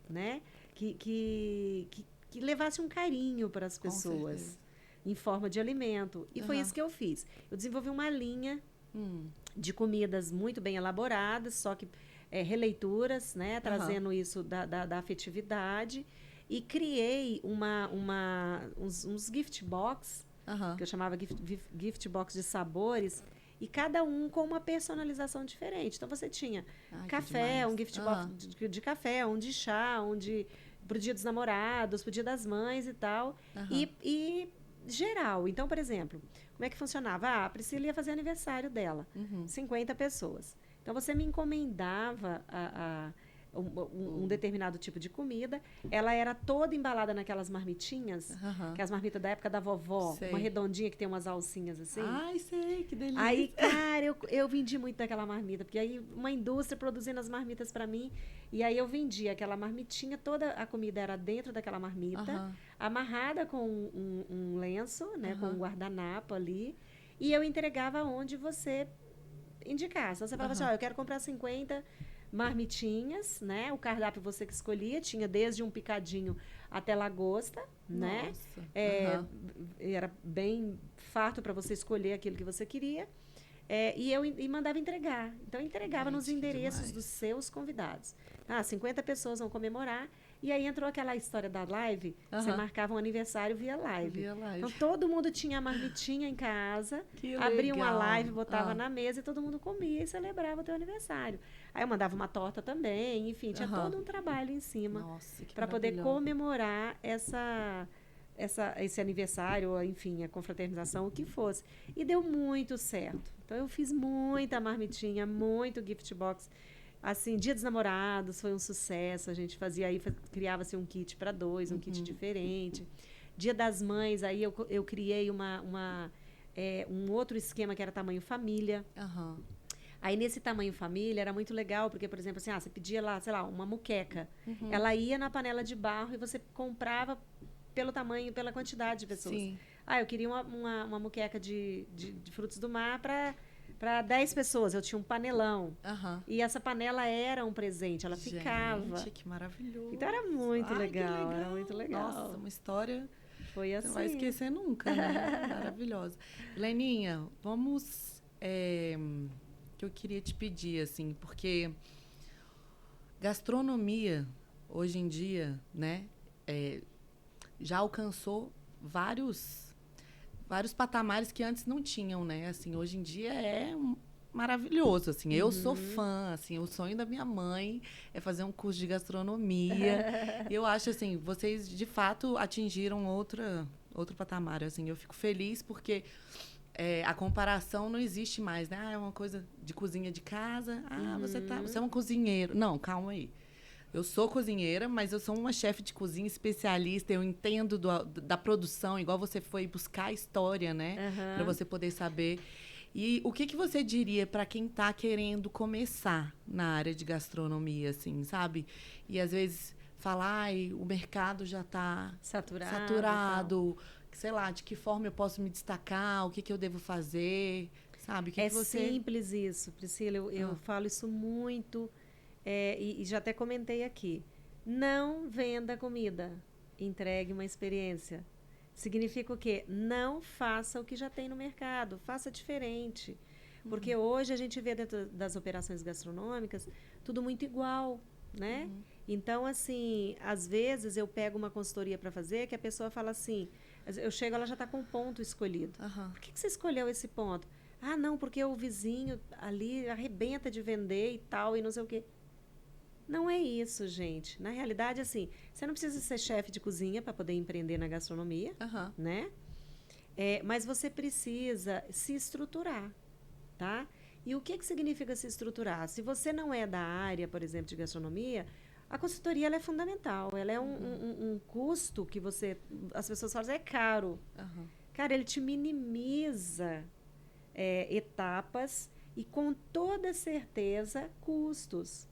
né? Que levasse um carinho para as pessoas em forma de alimento. E foi isso que eu fiz. Eu desenvolvi uma linha de comidas muito bem elaboradas, só que releituras, né? Trazendo isso da afetividade. E criei uns gift box, que eu chamava gift box de sabores, e cada um com uma personalização diferente. Então, você tinha café, um gift box de café, um de chá, pro Dia dos Namorados, pro Dia das Mães e tal. E geral. Então, por exemplo, como é que funcionava? A Priscila ia fazer aniversário dela, 50 pessoas. Então, você me encomendava um determinado tipo de comida. Ela era toda embalada naquelas marmitinhas, que é as marmitas da época da vovó, uma redondinha que tem umas alcinhas assim. Ai, sei, que delícia. Aí, cara, eu vendi muito daquela marmita, porque aí uma indústria produzindo as marmitas para mim, e aí eu vendia aquela marmitinha, toda a comida era dentro daquela marmita, amarrada com um lenço, né, com um guardanapo ali, e eu entregava onde você indicasse. Então, você falava assim, eu quero comprar 50 marmitinhas, né? O cardápio você que escolhia, tinha desde um picadinho até lagosta, né? Era bem farto para você escolher aquilo que você queria. E mandava entregar. Então, eu entregava nos endereços dos seus convidados. 50 pessoas vão comemorar. E aí entrou aquela história da live. Você marcava um aniversário via live. Então, todo mundo tinha a marmitinha em casa, abria uma live, botava na mesa e todo mundo comia e celebrava o teu aniversário. Aí eu mandava uma torta também, enfim, tinha todo um trabalho em cima para poder comemorar esse aniversário, ou, enfim, a confraternização, o que fosse. E deu muito certo. Então, eu fiz muita marmitinha, muito gift box. Assim, Dia dos Namorados foi um sucesso. A gente fazia aí, criava-se um kit para 2, um kit diferente. Dia das Mães, aí eu criei um outro esquema que era tamanho família. Aí, nesse tamanho família, era muito legal, porque, por exemplo, assim, você pedia lá, sei lá, uma moqueca. Ela ia na panela de barro e você comprava pelo tamanho, pela quantidade de pessoas. Sim. Eu queria uma moqueca de frutos do mar para 10 pessoas. Eu tinha um panelão. E essa panela era um presente, ela ficava. Gente, que maravilhoso. Então, era muito legal, era muito legal. Nossa, uma história... Foi assim. Não vai esquecer nunca, né? Maravilhosa. Leninha, vamos... que eu queria te pedir, assim, porque Gastronomia, hoje em dia, né, já alcançou vários patamares que antes não tinham, né? Assim, hoje em dia maravilhoso, assim. Eu sou fã, assim, o sonho da minha mãe é fazer um curso de gastronomia. Eu acho, assim, vocês, de fato, atingiram outro patamar, assim. Eu fico feliz porque a comparação não existe mais, né? Ah, é uma coisa de cozinha de casa. Ah, você é um cozinheiro. Não, calma aí. Eu sou cozinheira, mas eu sou uma chefe de cozinha especialista. Eu entendo da produção, igual você foi buscar a história, né? Para você poder saber. E o que você diria para quem está querendo começar na área de gastronomia, assim, sabe? E às vezes falar, ai, o mercado já está saturado. Sei lá, de que forma eu posso me destacar? O que eu devo fazer? Sabe? O que você... simples isso, Priscila. Eu falo isso muito. E já até comentei aqui. Não venda comida, entregue uma experiência. Significa o quê? Não faça o que já tem no mercado, faça diferente. Porque hoje a gente vê dentro das operações gastronômicas tudo muito igual, né? Então, assim, às vezes eu pego uma consultoria para fazer que a pessoa fala assim, eu chego, ela já está com um ponto escolhido. Por que você escolheu esse ponto? Ah, não, porque o vizinho ali arrebenta de vender e tal, e não sei o quê. Não é isso, gente. Na realidade, assim, você não precisa ser chefe de cozinha para poder empreender na gastronomia, né? Mas você precisa se estruturar, tá? E o que significa se estruturar? Se você não é da área, por exemplo, de gastronomia, a consultoria ela é fundamental. Ela é um custo que as pessoas falam, é caro. Cara, ele te minimiza etapas e, com toda certeza, custos.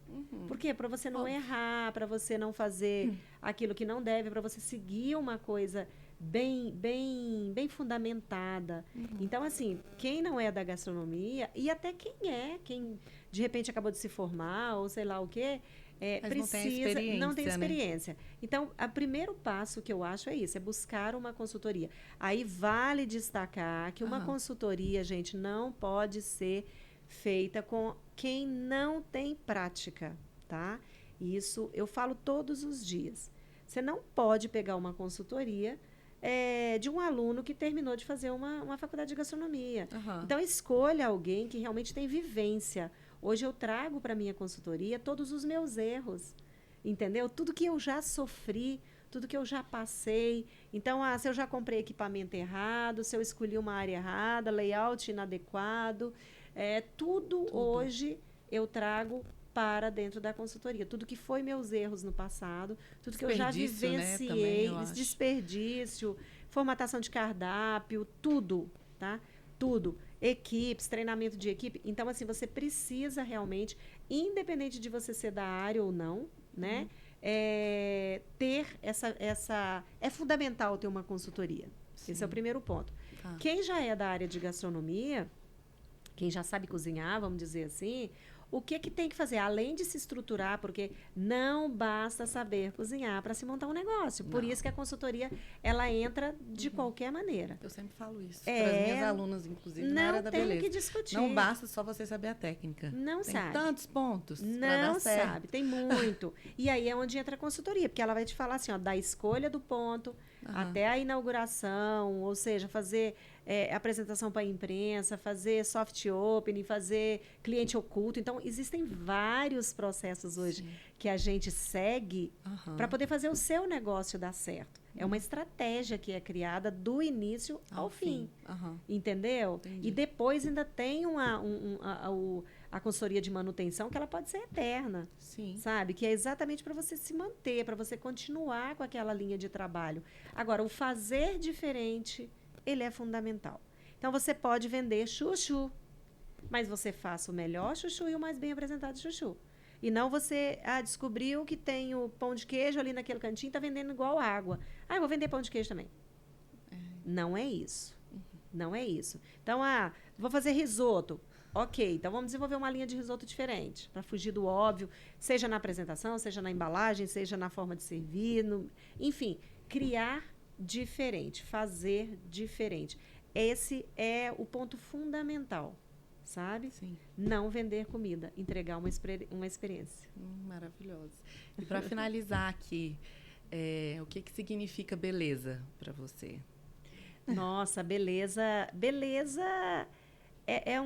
Por quê? Para você não errar, para você não fazer aquilo que não deve, para você seguir uma coisa bem fundamentada. Então, assim, quem não é da gastronomia, e até quem de repente acabou de se formar, ou sei lá o quê, não tem experiência. Né? Então, o primeiro passo que eu acho é isso, é buscar uma consultoria. Aí vale destacar que uma consultoria, gente, não pode ser feita com quem não tem prática, tá? Isso eu falo todos os dias. Você não pode pegar uma consultoria de um aluno que terminou de fazer uma faculdade de gastronomia. Então, escolha alguém que realmente tem vivência. Hoje eu trago para a minha consultoria todos os meus erros, entendeu? Tudo que eu já sofri, tudo que eu já passei. Então, se eu já comprei equipamento errado, se eu escolhi uma área errada, layout inadequado, tudo hoje eu trago para dentro da consultoria. Tudo que foi meus erros no passado, tudo que eu já vivenciei, né? Desperdício, formatação de cardápio, tudo, tá? Tudo. Equipes, treinamento de equipe. Então, assim, você precisa realmente, independente de você ser da área ou não, né? Ter essa... É fundamental ter uma consultoria. Sim. Esse é o primeiro ponto. Quem já é da área de gastronomia, quem já sabe cozinhar, vamos dizer assim, o que tem que fazer? Além de se estruturar, porque não basta saber cozinhar para se montar um negócio. Não. Por isso que a consultoria, ela entra de qualquer maneira. Eu sempre falo isso para as minhas alunas, inclusive, na área da beleza. Não tem que discutir. Não basta só você saber a técnica. Não tem sabe. Tantos pontos não dar certo. Sabe, tem muito. E aí é onde entra a consultoria, porque ela vai te falar assim, ó, da escolha do ponto até a inauguração, ou seja, fazer apresentação para a imprensa, fazer soft opening, fazer cliente oculto. Então, existem vários processos hoje que a gente segue para poder fazer o seu negócio dar certo. É uma estratégia que é criada do início ao fim. Entendeu? Entendi. E depois ainda tem a consultoria de manutenção, que ela pode ser eterna. Sim. Sabe? Que é exatamente para você se manter, para você continuar com aquela linha de trabalho. Agora, o fazer diferente, ele é fundamental. Então, você pode vender chuchu, mas você faça o melhor chuchu e o mais bem apresentado chuchu. E não você descobriu que tem o pão de queijo ali naquele cantinho, está vendendo igual água. Eu vou vender pão de queijo também. Não é isso. Não é isso. Então, vou fazer risoto. Ok, então vamos desenvolver uma linha de risoto diferente, para fugir do óbvio, seja na apresentação, seja na embalagem, seja na forma de servir, enfim, criar diferente, fazer diferente. Esse é o ponto fundamental, sabe? Sim. Não vender comida, entregar uma experiência. Maravilhoso. E para finalizar aqui, o que significa beleza para você? Nossa, beleza é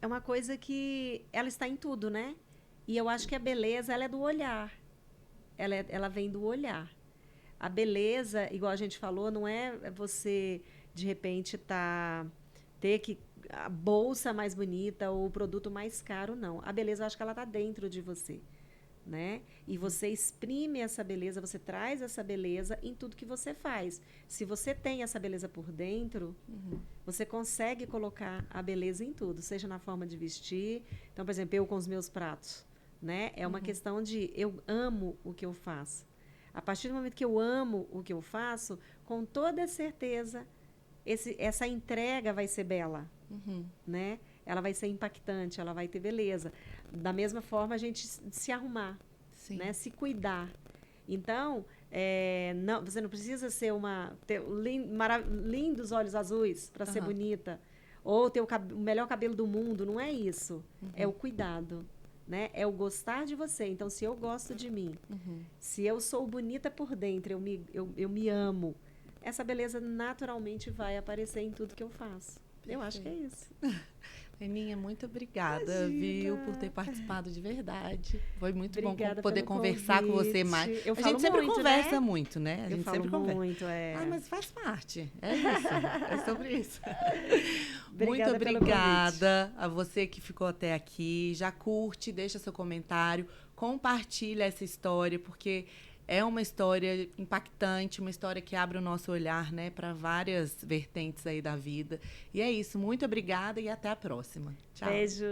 uma coisa que ela está em tudo, né? E eu acho que a beleza, ela é do olhar. Ela vem do olhar. A beleza, igual a gente falou, não é você, de repente, ter que a bolsa mais bonita ou o produto mais caro, não. A beleza, eu acho que ela está dentro de você, né? E você exprime essa beleza, você traz essa beleza em tudo que você faz. Se você tem essa beleza por dentro, você consegue colocar a beleza em tudo, seja na forma de vestir. Então, por exemplo, eu com os meus pratos, né? É uma questão de eu amo o que eu faço. A partir do momento que eu amo o que eu faço, com toda certeza, essa entrega vai ser bela, né? Ela vai ser impactante, ela vai ter beleza. Da mesma forma, a gente se arrumar, né? Se cuidar. Então, você não precisa ter lindos olhos azuis para ser bonita, ou ter o melhor cabelo do mundo, não é isso. É o cuidado. Né? É o gostar de você. Então, se eu gosto de mim, se eu sou bonita por dentro, eu me amo, essa beleza naturalmente vai aparecer em tudo que eu faço. Perfeito. Eu acho que é isso. Leninha, muito obrigada, Imagina. viu, por ter participado de verdade. Foi muito Obrigada bom poder pelo conversar convite. com você mais. Eu a falo gente sempre muito, conversa né? muito, né? A gente falo sempre conversa. muito, mas faz parte. É isso. É sobre isso. Obrigada muito obrigada a você que ficou até aqui. Já curte, deixa seu comentário, compartilha essa história, porque é uma história impactante, uma história que abre o nosso olhar, né, para várias vertentes aí da vida. E é isso. Muito obrigada e até a próxima. Tchau. Beijo.